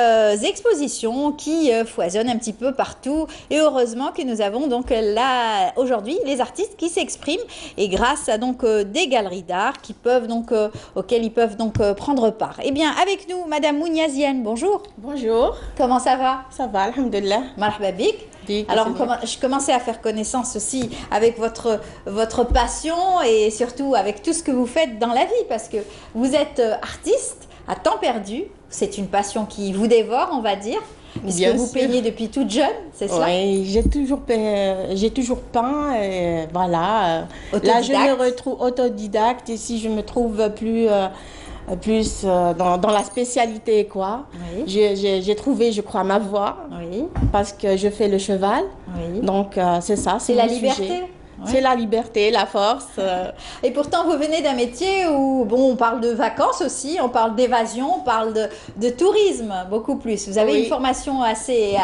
expositions qui foisonnent un petit peu partout. Et heureusement que nous avons donc là aujourd'hui les artistes qui s'expriment et grâce à donc des galeries d'art qui peuvent donc auxquelles ils peuvent donc prendre part. Eh bien, avec nous, Madame Mouniazienne, bonjour. Bonjour. Comment ça va? Ça va, alhamdoulilah. Marhaba bik. Alors, je commençais à faire connaissance aussi avec votre passion et surtout avec tout ce que vous faites dans la vie parce que vous êtes artiste à temps perdu. C'est une passion qui vous dévore, on va dire, puisque vous peignez depuis toute jeune, c'est cela? Oui, j'ai toujours peint et voilà. Là, je me retrouve autodidacte et si je me trouve plus dans la spécialité, quoi. Oui. J'ai trouvé, je crois, ma voie. Oui. Parce que je fais le cheval. Oui. Donc, c'est ça. C'est la liberté. Ouais. C'est la liberté, la force. Et pourtant, vous venez d'un métier où, bon, on parle de vacances aussi, on parle d'évasion, on parle de tourisme, beaucoup plus. Vous avez une formation assez,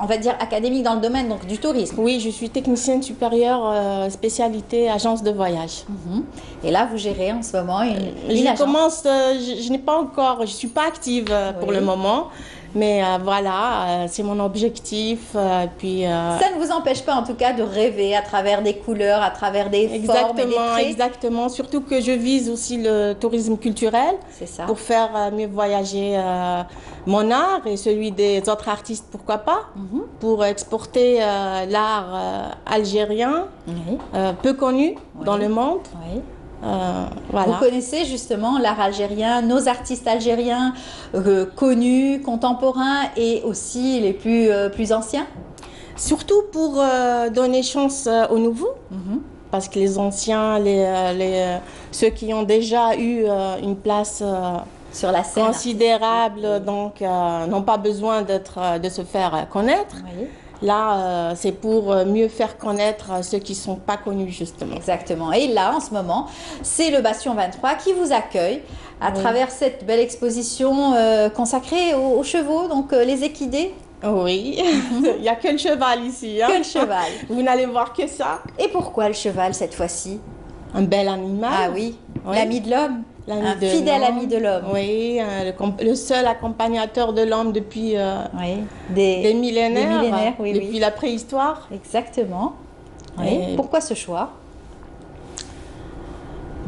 on va dire, académique dans le domaine donc, du tourisme. Oui, je suis technicienne supérieure, spécialité agence de voyage. Et là, vous gérez en ce moment une agence. Je n'ai pas encore, je ne suis pas active pour le moment. Mais voilà, c'est mon objectif. Puis, ça ne vous empêche pas en tout cas de rêver à travers des couleurs, à travers des formes et des traits. Exactement, surtout que je vise aussi le tourisme culturel pour faire mieux voyager mon art et celui des autres artistes, pourquoi pas, pour exporter l'art algérien, peu connu dans le monde. Voilà. Vous connaissez justement l'art algérien, nos artistes algériens connus, contemporains et aussi les plus anciens? Surtout pour donner chance aux nouveaux, parce que les anciens, ceux qui ont déjà eu une place sur la scène considérable, donc n'ont pas besoin de se faire connaître. Oui. Là, c'est pour mieux faire connaître ceux qui ne sont pas connus, justement. Exactement. Et là, en ce moment, c'est le Bastion 23 qui vous accueille à travers cette belle exposition consacrée aux chevaux, donc les équidés. Oui, il n'y a que le cheval ici. Hein. Que le cheval. Vous n'allez voir que ça. Et pourquoi le cheval cette fois-ci? Un bel animal. Ah oui, l'ami de l'homme. Un fidèle ami de l'homme. Oui, le seul accompagnateur de l'homme depuis des millénaires, depuis la préhistoire. Exactement. Oui. Pourquoi ce choix?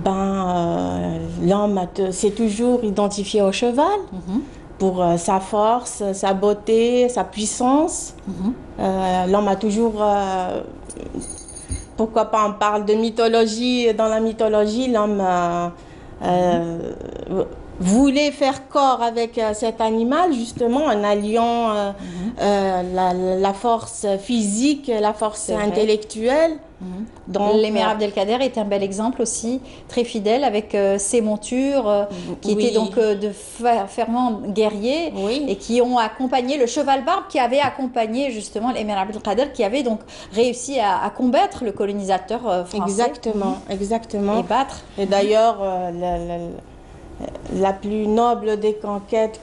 L'homme s'est toujours identifié au cheval pour sa force, sa beauté, sa puissance. L'homme a toujours... pourquoi pas on parle de mythologie. Dans la mythologie, l'homme... voulait faire corps avec cet animal justement en alliant la force physique, la force intellectuelle. Donc, l'émir Abdelkader est un bel exemple aussi, très fidèle avec ses montures qui étaient donc de fervents guerriers et qui ont accompagné le cheval barbe qui avait accompagné justement l'émir Abdelkader qui avait donc réussi à combattre le colonisateur français. Exactement, exactement. Et battre. Et d'ailleurs, la plus noble des conquêtes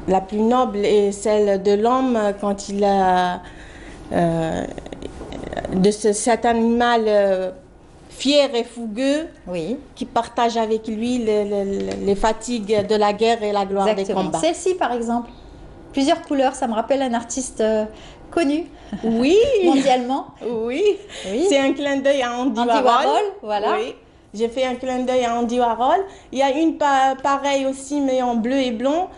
la plus noble est celle de l'homme quand il a cet animal fier et fougueux qui partage avec lui les fatigues de la guerre et la gloire des combats. Celle-ci par exemple, plusieurs couleurs, ça me rappelle un artiste connu mondialement. Oui. C'est un clin d'œil à Andy Warhol. Voilà. Oui. J'ai fait un clin d'œil à Andy Warhol. Il y a une pareille aussi, mais en bleu et blanc.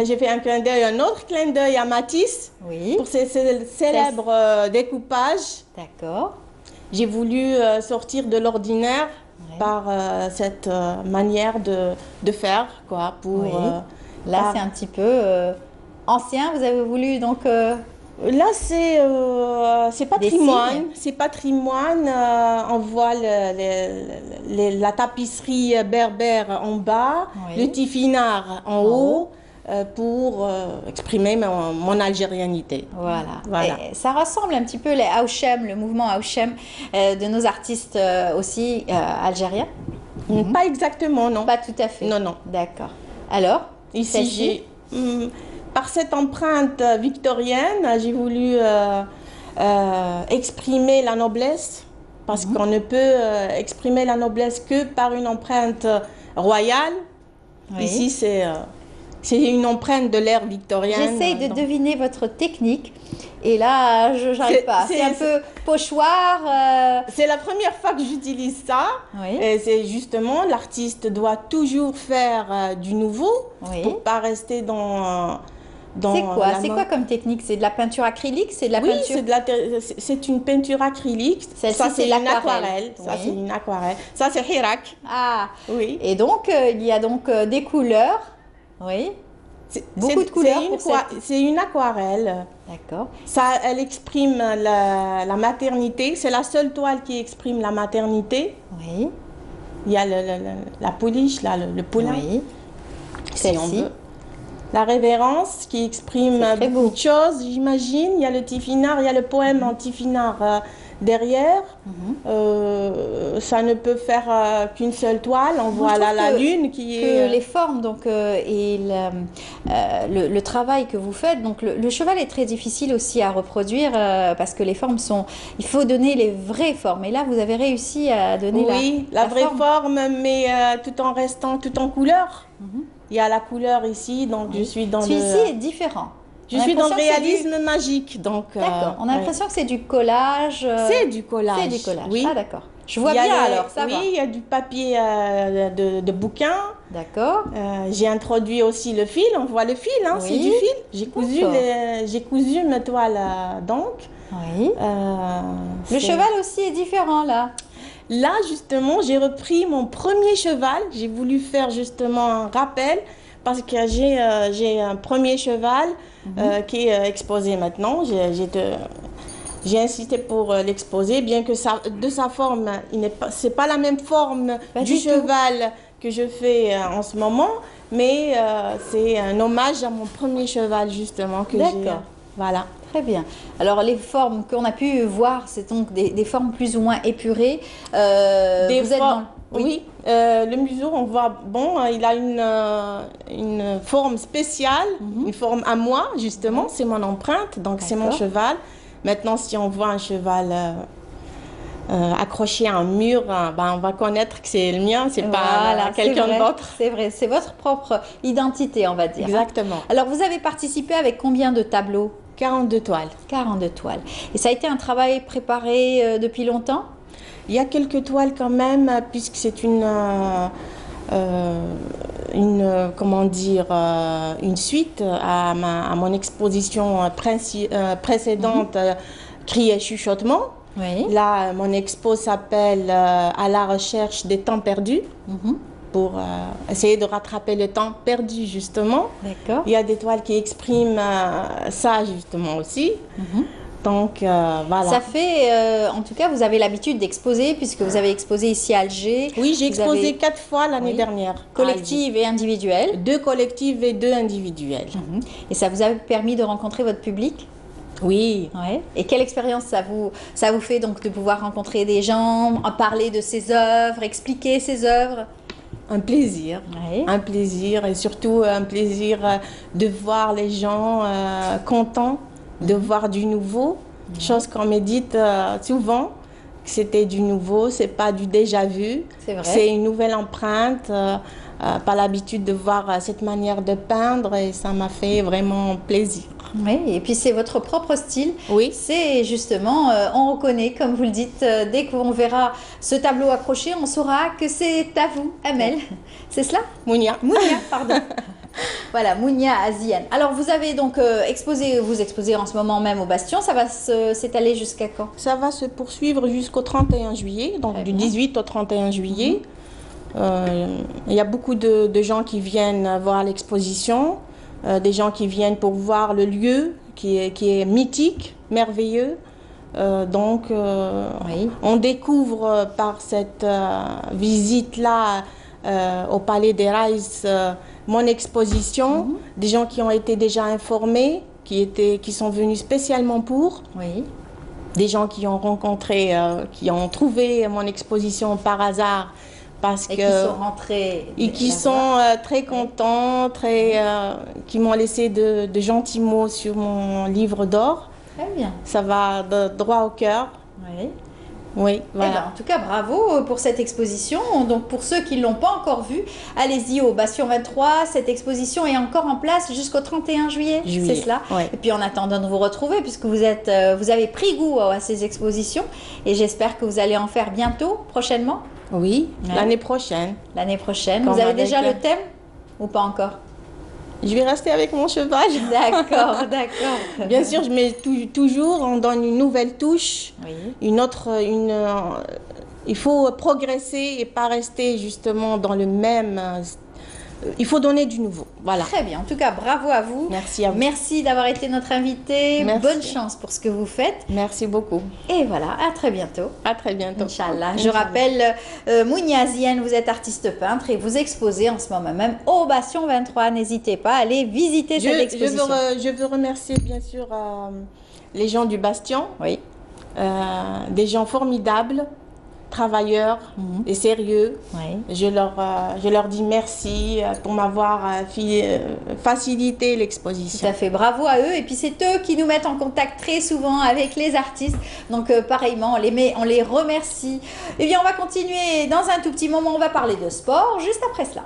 J'ai fait un clin d'œil, un autre clin d'œil à Matisse pour ses célèbres découpages. D'accord. J'ai voulu sortir de l'ordinaire par cette manière de faire, quoi. Là, c'est un petit peu ancien. Vous avez voulu donc... Là, c'est patrimoine. C'est patrimoine. On voit la tapisserie berbère en bas, le tifinard en haut, pour exprimer mon algérianité. Voilà. Et ça ressemble un petit peu les Haouchem, le mouvement Haouchem de nos artistes aussi algériens. Pas exactement, non. Pas tout à fait. Non. D'accord. Alors, ici, par cette empreinte victorienne, j'ai voulu exprimer la noblesse, parce qu'on ne peut exprimer la noblesse que par une empreinte royale. Ici, c'est une empreinte de l'ère victorienne. J'essaye de deviner votre technique. Et là, je n'arrive pas. C'est un peu pochoir. C'est la première fois que j'utilise ça. Et c'est justement, l'artiste doit toujours faire du nouveau pour ne pas rester dans c'est quoi comme technique? C'est de la peinture acrylique? C'est de la peinture... c'est une peinture acrylique. Ça, c'est une aquarelle. Ça, c'est une aquarelle. Ça, c'est Hirak. Ah, oui. Et donc, il y a donc des couleurs. Oui. Beaucoup de couleurs. C'est une aquarelle. D'accord. Ça, elle exprime la maternité. C'est la seule toile qui exprime la maternité. Oui. Il y a la pouliche, là, le poulain. Oui. Celle-ci. La révérence qui exprime beaucoup de choses, j'imagine. Il y a le tifinard, il y a le poème en tifinard derrière. Ça ne peut faire qu'une seule toile. On voit là la lune qui est... les formes donc, et le travail que vous faites, donc le cheval est très difficile aussi à reproduire parce que les formes sont... Il faut donner les vraies formes. Et là, vous avez réussi à donner la vraie forme, mais tout en restant tout en couleur. Il y a la couleur ici, donc je suis dans Celui-ci est différent. Je suis dans le réalisme magique, donc... D'accord, on a l'impression que c'est du collage. C'est du collage. C'est du collage, oui. Ah d'accord. Je vois bien alors, ça va. Oui, il y a du papier de bouquin. D'accord. J'ai introduit aussi le fil, on voit le fil, hein, c'est du fil. J'ai cousu mes toiles donc. Oui. Le cheval aussi est différent là. Là, justement, j'ai repris mon premier cheval. J'ai voulu faire justement un rappel parce que j'ai un premier cheval qui est exposé maintenant. J'ai insisté pour l'exposer, bien que de sa forme, c'est pas la même forme du cheval que je fais en ce moment, mais c'est un hommage à mon premier cheval, justement, que j'ai. D'accord. Voilà. Très bien. Alors, les formes qu'on a pu voir, c'est donc des formes plus ou moins épurées. Oui, le museau, on voit, il a une forme spéciale, une forme à moi, justement, c'est mon empreinte, donc c'est mon cheval. Maintenant, si on voit un cheval accroché à un mur, on va connaître que c'est le mien, c'est pas quelqu'un d'autre. C'est vrai, c'est votre propre identité, on va dire. Exactement. Alors, vous avez participé avec combien de tableaux? 42 toiles. 42 toiles. Et ça a été un travail préparé depuis longtemps? Il y a quelques toiles quand même, puisque c'est une suite à mon exposition précédente, Cris et chuchotements. Oui. Là, mon expo s'appelle À la recherche des temps perdus, pour essayer de rattraper le temps perdu, justement. D'accord. Il y a des toiles qui expriment ça, justement, aussi. Donc, voilà. Ça fait, en tout cas, vous avez l'habitude d'exposer, puisque vous avez exposé ici à Alger. Oui, j'ai exposé 4 fois l'année dernière. Collective et individuelle. 2 collectives et 2 individuelles. Et ça vous a permis de rencontrer votre public? Oui. Ouais. Et quelle expérience ça vous fait donc de pouvoir rencontrer des gens, parler de ses œuvres, expliquer ses œuvres? Un plaisir, un plaisir, et surtout un plaisir de voir les gens contents de voir du nouveau, chose qu'on me dit souvent, que c'était du nouveau, c'est pas du déjà vu, c'est une nouvelle empreinte, pas l'habitude de voir cette manière de peindre, et ça m'a fait vraiment plaisir. Oui, et puis c'est votre propre style. Oui. C'est justement, on reconnaît, comme vous le dites, dès qu'on verra ce tableau accroché, on saura que c'est à vous, Amel. C'est cela? Mounia. Mounia, pardon. Voilà, Mounia Aziane. Alors vous avez donc vous exposez en ce moment même au Bastion, ça va s'étaler jusqu'à quand? Ça va se poursuivre jusqu'au 31 juillet, donc du 18 au 31 juillet. Il y a beaucoup de gens qui viennent voir l'exposition, des gens qui viennent pour voir le lieu qui est mythique, merveilleux. On découvre par cette visite-là au Palais des Rails mon exposition, des gens qui ont été déjà informés, qui sont venus spécialement pour. Oui. Des gens qui ont rencontré, qui ont trouvé mon exposition par hasard. Qui sont rentrés. Et qui sont très contents, qui m'ont laissé de gentils mots sur mon livre d'or. Très bien. Ça va droit au cœur. Oui. Oui, voilà. Eh ben, en tout cas, bravo pour cette exposition. Donc, pour ceux qui ne l'ont pas encore vue, allez-y au Bastion 23. Cette exposition est encore en place jusqu'au 31 juillet. C'est cela. Oui. Et puis, en attendant de vous retrouver, puisque vous avez pris goût à ces expositions, et j'espère que vous allez en faire bientôt, prochainement. Oui, ouais. L'année prochaine. L'année prochaine. Vous avez déjà le thème ou pas encore? Je vais rester avec mon cheval. D'accord, d'accord. Bien sûr, je mets toujours, on donne une nouvelle touche, oui. Il faut progresser et pas rester justement dans le même. Il faut donner du nouveau. Voilà. Très bien. En tout cas, bravo à vous. Merci à vous. Merci d'avoir été notre invité. Merci. Bonne chance pour ce que vous faites. Merci beaucoup. Et voilà, à très bientôt. À très bientôt. Inch'Allah. Je rappelle, Mounia Aziane, vous êtes artiste peintre et vous exposez en ce moment même au Bastion 23. N'hésitez pas à aller visiter cette exposition. Je veux remercier bien sûr les gens du Bastion. Oui. Des gens formidables, travailleurs et sérieux. Oui. Je leur dis merci pour m'avoir facilité l'exposition. Tout à fait, bravo à eux. Et puis c'est eux qui nous mettent en contact très souvent avec les artistes. Donc pareillement, on les remercie. Eh bien, on va continuer dans un tout petit moment. On va parler de sport juste après cela.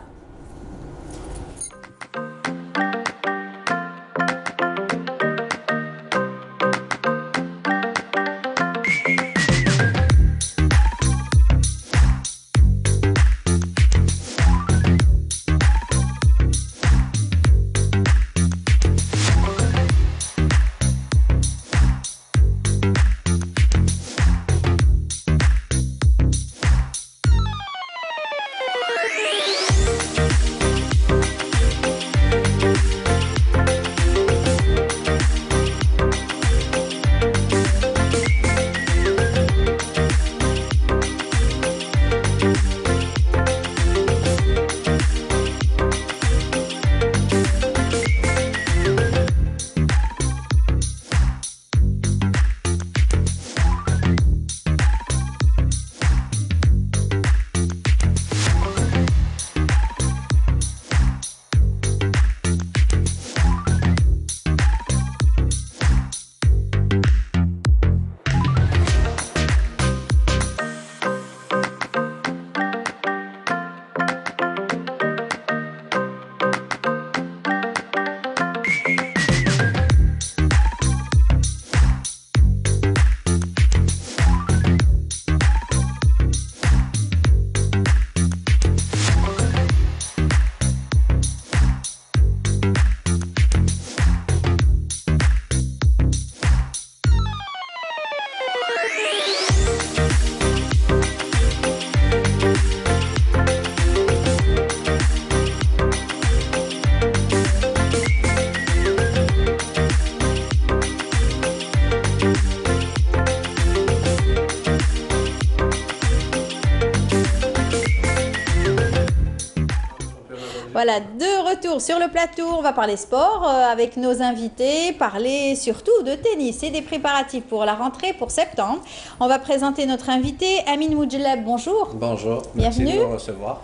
Voilà, de retour sur le plateau, on va parler sport avec nos invités, parler surtout de tennis et des préparatifs pour la rentrée pour septembre. On va présenter notre invité, Amin Moudjelab, bonjour. Bonjour, bienvenue. Merci de nous recevoir.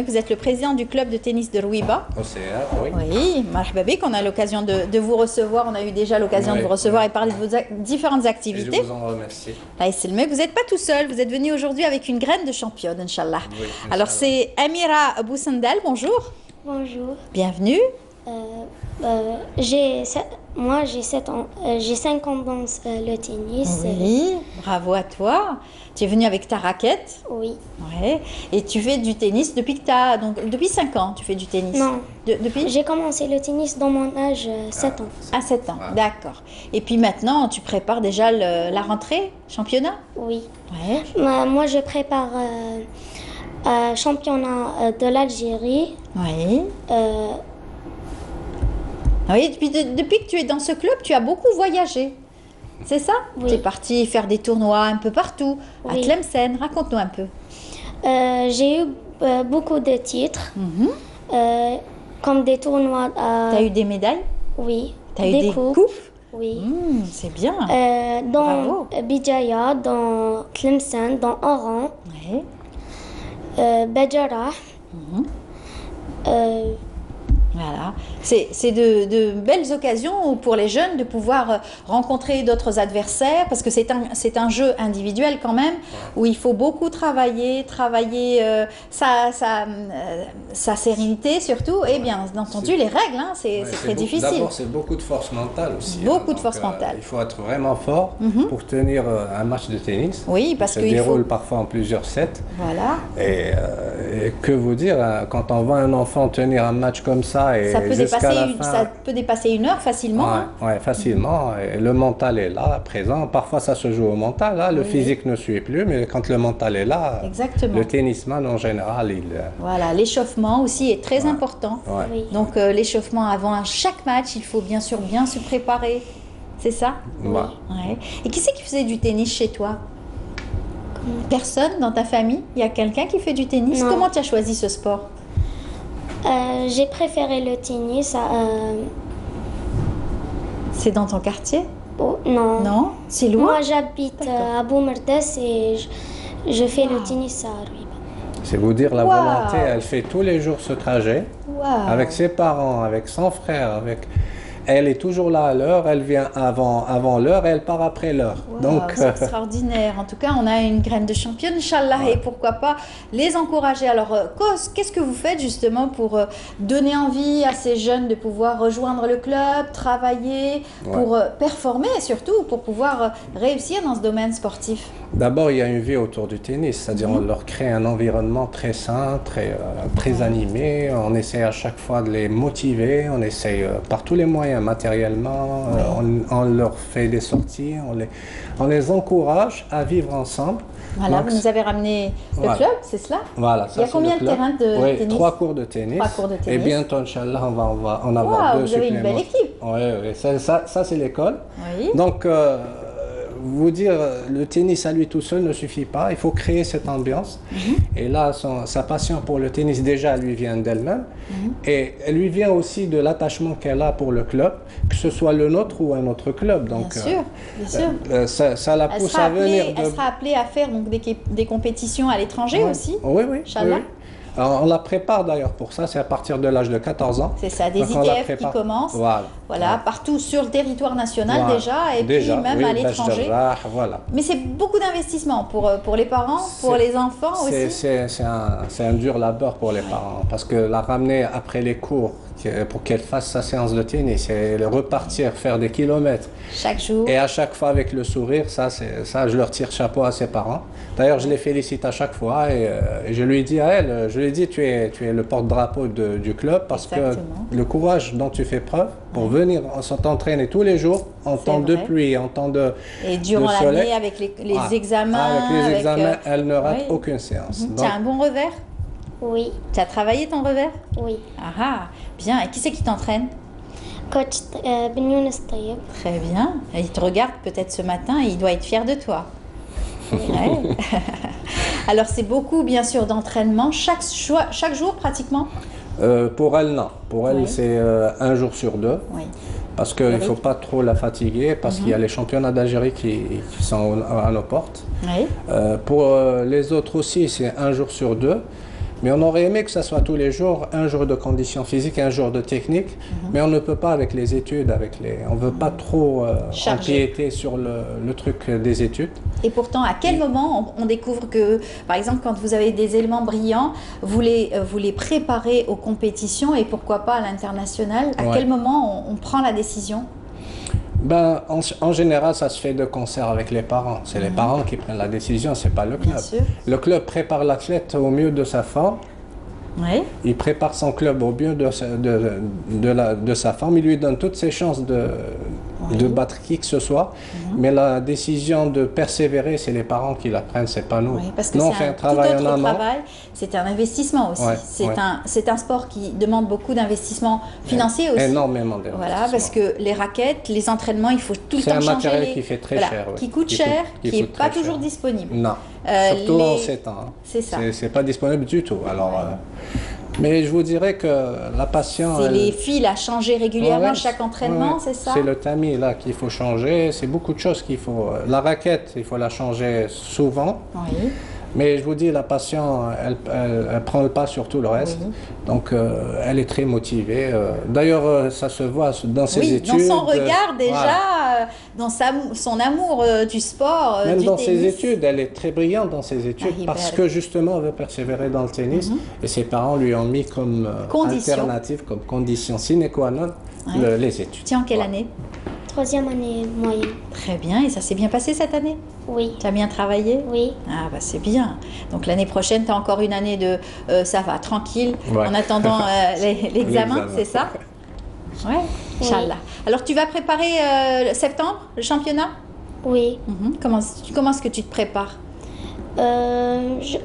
Vous êtes le président du club de tennis de Rouiba. OCR, oui. Oui, marhaba bik, on a l'occasion de vous recevoir, on a eu déjà l'occasion de vous recevoir et parler de vos différentes activités. Et je vous en remercie. Vous n'êtes pas tout seul, vous êtes venu aujourd'hui avec une graine de championne, Inch'Allah. Oui, Alors c'est Amira Boussandal, bonjour. Bonjour. Bienvenue. Moi, j'ai 7 ans. J'ai 5 ans dans le tennis. Oui, bravo à toi. Tu es venu avec ta raquette? Oui. Ouais. Et tu fais du tennis depuis que tu as... Donc, depuis 5 ans, tu fais du tennis? Non. Depuis? J'ai commencé le tennis dans mon âge 7 ans. À 7 ans, d'accord. Et puis maintenant, tu prépares déjà la rentrée, championnat? Oui. Ouais. Moi, je prépare championnat de l'Algérie. Oui. Oui, depuis que tu es dans ce club, tu as beaucoup voyagé. C'est ça? Oui. Tu es parti faire des tournois un peu partout. Oui. À Tlemcen, raconte-nous un peu. J'ai eu beaucoup de titres, comme des tournois. Tu as eu des médailles? Oui. Tu as eu des coupes? Oui. C'est bien. Dans Bijaya, dans Tlemcen, dans Oran, Badjara. Voilà, c'est de belles occasions pour les jeunes de pouvoir rencontrer d'autres adversaires, parce que c'est un jeu individuel quand même, où il faut beaucoup travailler sa sérénité surtout, et bien entendu les règles, hein, c'est très difficile. D'abord, c'est beaucoup de force mentale aussi. Beaucoup de force mentale. Il faut être vraiment fort pour tenir un match de tennis. Oui, parce qu'il se déroule parfois en plusieurs sets. Voilà. Et que vous dire, quand on voit un enfant tenir un match comme ça, et ça peut dépasser 1 heure facilement. Ouais, facilement. Et le mental est là, présent. Parfois, ça se joue au mental. Là, le physique ne suit plus, mais quand le mental est là, le tennisman en général, Voilà, l'échauffement aussi est très important. Ouais. Oui. Donc l'échauffement avant chaque match, il faut bien sûr bien se préparer. C'est ça? Ouais. Et qui c'est qui faisait du tennis chez toi? Personne dans ta famille? Il y a quelqu'un qui fait du tennis? Non. Comment tu as choisi ce sport? J'ai préféré le tennis. C'est dans ton quartier? Non. Non? C'est loin? Moi, j'habite à Boumerdes et je fais le tennis à Ruiba. C'est vous dire, la volonté, elle fait tous les jours ce trajet, avec ses parents, avec son frère, Elle est toujours là à l'heure, elle vient avant l'heure et elle part après l'heure. Donc c'est extraordinaire. En tout cas, on a une graine de championne, Inch'Allah, et pourquoi pas les encourager. Alors, qu'est-ce que vous faites justement pour donner envie à ces jeunes de pouvoir rejoindre le club, travailler, pour performer et surtout pour pouvoir réussir dans ce domaine sportif? D'abord, il y a une vie autour du tennis, c'est-à-dire on leur crée un environnement très sain, très animé. On essaie à chaque fois de les motiver, on essaie par tous les moyens, matériellement, on leur fait des sorties, on les encourage à vivre ensemble. Voilà, vous nous avez ramené le club, c'est cela? Voilà, il y a combien de terrains de tennis? 3 cours de tennis. 3 cours de tennis. Et bientôt, Inch'Allah, on va en avoir 2 supplémentaires. Vous avez une belle équipe. Oui, ça c'est l'école. Oui. Donc, vous dire, le tennis à lui tout seul ne suffit pas, il faut créer cette ambiance. Et là, sa passion pour le tennis déjà lui vient d'elle-même. Et elle lui vient aussi de l'attachement qu'elle a pour le club, que ce soit le nôtre ou un autre club. Donc, bien sûr. Ça la pousse à venir. Elle sera appelée à faire donc, des compétitions à l'étranger aussi. Oui. Inch'Allah. Alors, on la prépare d'ailleurs pour ça, c'est à partir de l'âge de 14 ans. C'est ça, des ITF qui commencent. Voilà, partout sur le territoire national déjà, et puis même à l'étranger. Voilà. Mais c'est beaucoup d'investissement pour les parents, pour les enfants aussi. C'est un dur labeur pour les parents, parce que la ramener après les cours, pour qu'elle fasse sa séance de tennis et repartir faire des kilomètres chaque jour et à chaque fois avec le sourire, ça je leur tire chapeau à ses parents. D'ailleurs, je les félicite à chaque fois et je lui dis à elle, tu es le porte-drapeau du club, parce que le courage dont tu fais preuve pour venir t'entraîner tous les jours en temps de pluie, en temps de soleil. Et durant l'année avec les examens. Avec les examens, elle ne rate aucune séance. Tu as un bon revers? Oui. Tu as travaillé ton revers? Oui. Ah, bien. Et qui c'est qui t'entraîne? Coach Ben Younes Taïeb. Très bien. Et il te regarde peut-être ce matin et il doit être fier de toi. Alors c'est beaucoup bien sûr d'entraînement, chaque jour pratiquement? Pour elle, non. Pour elle, c'est 1 jour sur 2. Parce qu'il ne faut pas trop la fatiguer, parce qu'il y a les championnats d'Algérie qui sont à nos portes. Pour les autres aussi, c'est 1 jour sur 2. Mais on aurait aimé que ça soit tous les jours, un jour de conditions physiques, un jour de technique. Mais on ne peut pas avec les études, on ne veut pas trop empiéter sur le truc des études. Et pourtant, à quel moment on découvre que, par exemple, quand vous avez des éléments brillants, vous les préparez aux compétitions et pourquoi pas à l'international? À quel moment on prend la décision? Ben, en général, ça se fait de concert avec les parents. C'est les parents qui prennent la décision, c'est pas le club. Le club prépare l'athlète au mieux de sa forme. Oui. Il prépare son club au mieux de sa forme. Il lui donne toutes ses chances de battre qui que ce soit. Mais la décision de persévérer, c'est les parents qui la prennent, c'est pas nous. Oui, parce que nous, on c'est fait un un travail tout en autre amont. travail, c'est un investissement aussi. C'est un sport qui demande beaucoup d'investissement financier aussi. Énormément d'investissement. Voilà, parce que les raquettes, les entraînements, il faut tout le temps changer. C'est un matériel qui fait très cher. Qui coûte cher, qui n'est pas toujours disponible. Non, surtout en ces temps. C'est ça. C'est pas disponible du tout. Alors, mais je vous dirais que la patience... C'est les fils à changer régulièrement chaque entraînement, c'est ça? C'est le tamis là qu'il faut changer, c'est beaucoup de choses qu'il faut... La raquette, il faut la changer souvent. Oui. Mais je vous dis, la patiente, elle prend le pas sur tout le reste. Oui. Donc, elle est très motivée. D'ailleurs, ça se voit dans ses études. Dans son regard déjà, dans son amour du sport, même du dans tennis. ses études, elle est très brillante dans ses études parce que justement, elle veut persévérer dans le tennis. Et ses parents lui ont mis comme alternative, comme condition sine qua non, les études. Tu es en quelle année? 3e année moyenne. Très bien, et ça s'est bien passé cette année? Oui. Tu as bien travaillé? Oui. Ah bah c'est bien. Donc l'année prochaine, tu as encore une année de ça va, tranquille, en attendant l'examen, c'est ça? Ouais, Inch'Allah. Alors tu vas préparer septembre, le championnat? Oui. Comment est-ce que tu te prépares? Je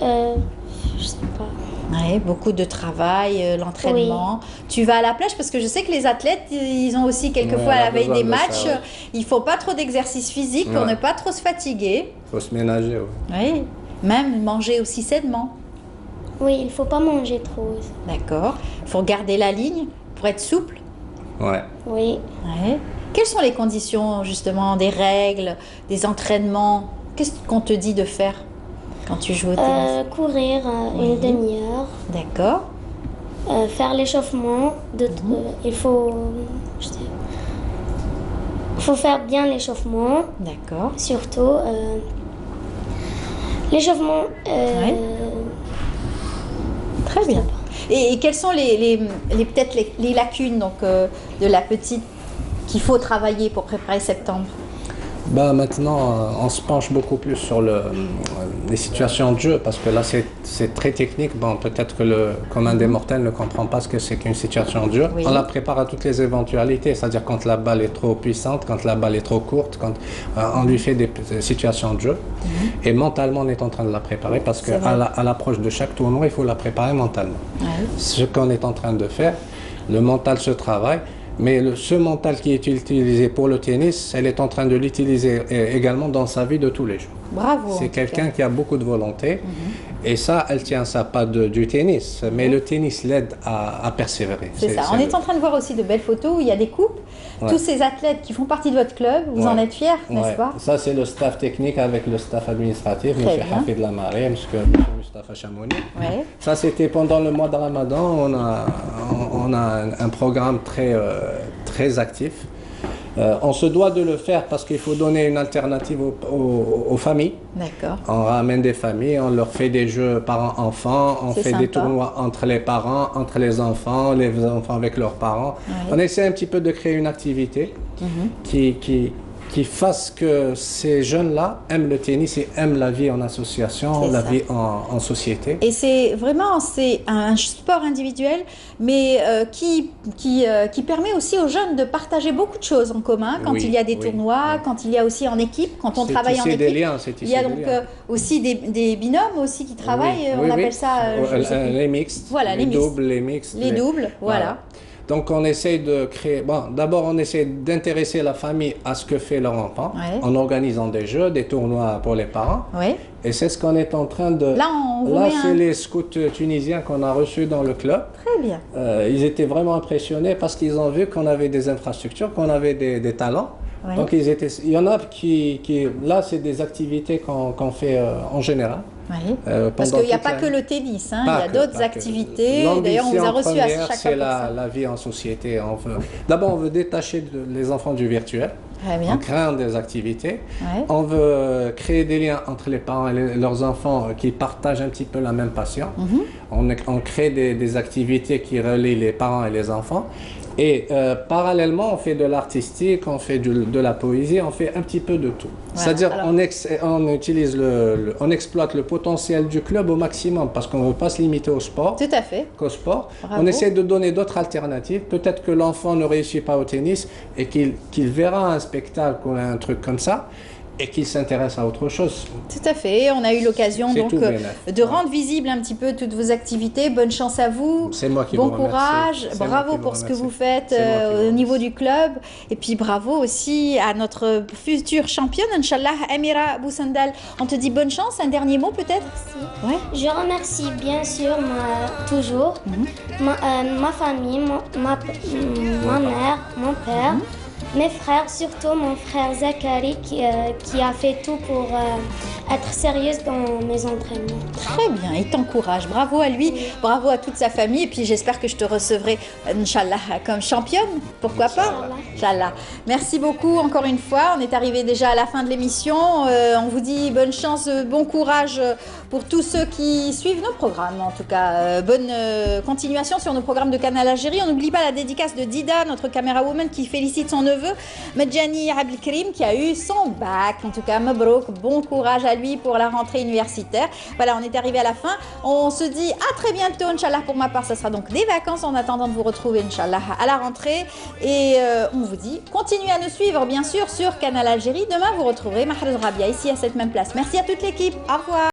sais pas. Oui, beaucoup de travail, l'entraînement. Oui. Tu vas à la plage parce que je sais que les athlètes, ils ont aussi quelquefois à la veille des matchs, il ne faut pas trop d'exercice physique pour ne pas trop se fatiguer. Il faut se ménager, oui. Même manger aussi sainement. Oui, il ne faut pas manger trop. D'accord. Il faut garder la ligne pour être souple. Ouais. Oui. Ouais. Quelles sont les conditions justement, des règles, des entraînements? Qu'est-ce qu'on te dit de faire quand tu joues au tennis? Courir une demi-heure. D'accord. Faire l'échauffement. Il faut faire bien l'échauffement. D'accord. Surtout l'échauffement. Très bien. Et quelles sont peut-être les lacunes donc, de la petite qu'il faut travailler pour préparer septembre? Ben maintenant, on se penche beaucoup plus sur les situations de jeu parce que là, c'est très technique. Bon, peut-être que le commun des mortels ne comprend pas ce que c'est qu'une situation de jeu. Oui. On la prépare à toutes les éventualités, c'est-à-dire quand la balle est trop puissante, quand la balle est trop courte, quand on lui fait des situations de jeu. Et mentalement, on est en train de la préparer parce qu'à l'approche de chaque tournoi, il faut la préparer mentalement. Ce qu'on est en train de faire, le mental se travaille. Mais ce mental qui est utilisé pour le tennis, elle est en train de l'utiliser également dans sa vie de tous les jours. Bravo. C'est quelqu'un qui a beaucoup de volonté. Et ça, elle tient ça pas du tennis, mais le tennis l'aide à persévérer. C'est ça. On est en train de voir aussi de belles photos où il y a des coupes. Tous ces athlètes qui font partie de votre club, vous en êtes fiers, n'est-ce pas? Ça, c'est le staff technique avec le staff administratif, M. Hafid Lamaré, M. Mustafa Chamouni. Ça, c'était pendant le mois de Ramadan. On a un programme très actif. On se doit de le faire parce qu'il faut donner une alternative aux familles. D'accord. On ramène des familles, on leur fait des jeux parents-enfants, on fait des tournois entre les parents, entre les enfants avec leurs parents. On essaie un petit peu de créer une activité qui fasse que ces jeunes-là aiment le tennis et aiment la vie en association, la vie en société. Et c'est un sport individuel, mais qui permet aussi aux jeunes de partager beaucoup de choses en commun quand il y a des tournois, quand il y a aussi en équipe, quand on travaille en équipe. Des liens, il y a donc aussi des binômes aussi qui travaillent, on appelle ça... les mixtes, voilà, les doubles, les mixtes. Les doubles, voilà. Donc on essaie de créer, d'abord on essaie d'intéresser la famille à ce que fait leur enfant en organisant des jeux, des tournois pour les parents. Et c'est ce qu'on est en train de... Là, c'est les scouts tunisiens qu'on a reçus dans le club. Très bien. Ils étaient vraiment impressionnés parce qu'ils ont vu qu'on avait des infrastructures, qu'on avait des talents. Donc il y en a qui là c'est des activités qu'on fait en général. Oui. Parce qu'il n'y a pas que le tennis, hein, il y a d'autres activités. D'ailleurs, on vous a reçu à chaque fois. C'est la vie en société. D'abord, on veut détacher les enfants du virtuel. En créant des activités. On veut créer des liens entre les parents et leurs enfants qui partagent un petit peu la même passion. On crée des activités qui relient les parents et les enfants. Et parallèlement, on fait de l'artistique, on fait de la poésie, on fait un petit peu de tout. C'est-à-dire on exploite le potentiel du club au maximum parce qu'on ne veut pas se limiter au sport. Tout à fait. Qu'au sport. Bravo. On essaie de donner d'autres alternatives. Peut-être que l'enfant ne réussit pas au tennis et qu'il verra un spectacle ou un truc comme ça et qu'il s'intéresse à autre chose. Tout à fait. On a eu l'occasion donc de rendre visible un petit peu toutes vos activités. Bonne chance à vous. C'est moi qui vous remercie. Bon courage. Bravo pour ce que vous faites au niveau du club. Et puis bravo aussi à notre future championne, Inch'Allah, Amira Boussandal. On te dit bonne chance. Un dernier mot peut-être? Merci. Je remercie bien sûr toujours ma famille, ma mère, mon père. Mes frères, surtout mon frère Zachary qui a fait tout pour être sérieuse dans mes entraînements. Très bien, il t'encourage. Bravo à lui, bravo à toute sa famille. Et puis j'espère que je te recevrai, Inch'Allah, comme championne. Pourquoi pas? Inch'Allah. Merci beaucoup encore une fois. On est arrivé déjà à la fin de l'émission. On vous dit bonne chance, bon courage pour tous ceux qui suivent nos programmes. En tout cas, bonne continuation sur nos programmes de Canal Algérie. On n'oublie pas la dédicace de Dida, notre caméra woman, qui félicite son neveu Medjani Abdelkrim qui a eu son bac. En tout cas, Mabrouk, bon courage à lui pour la rentrée universitaire. Voilà, on est arrivé à la fin. On se dit à très bientôt, Inch'Allah. Pour ma part, ça sera donc des vacances en attendant de vous retrouver, Inch'Allah, à la rentrée. Et on vous dit, continuez à nous suivre, bien sûr, sur Canal Algérie. Demain, vous retrouverez Mahrez Rabia ici à cette même place. Merci à toute l'équipe. Au revoir.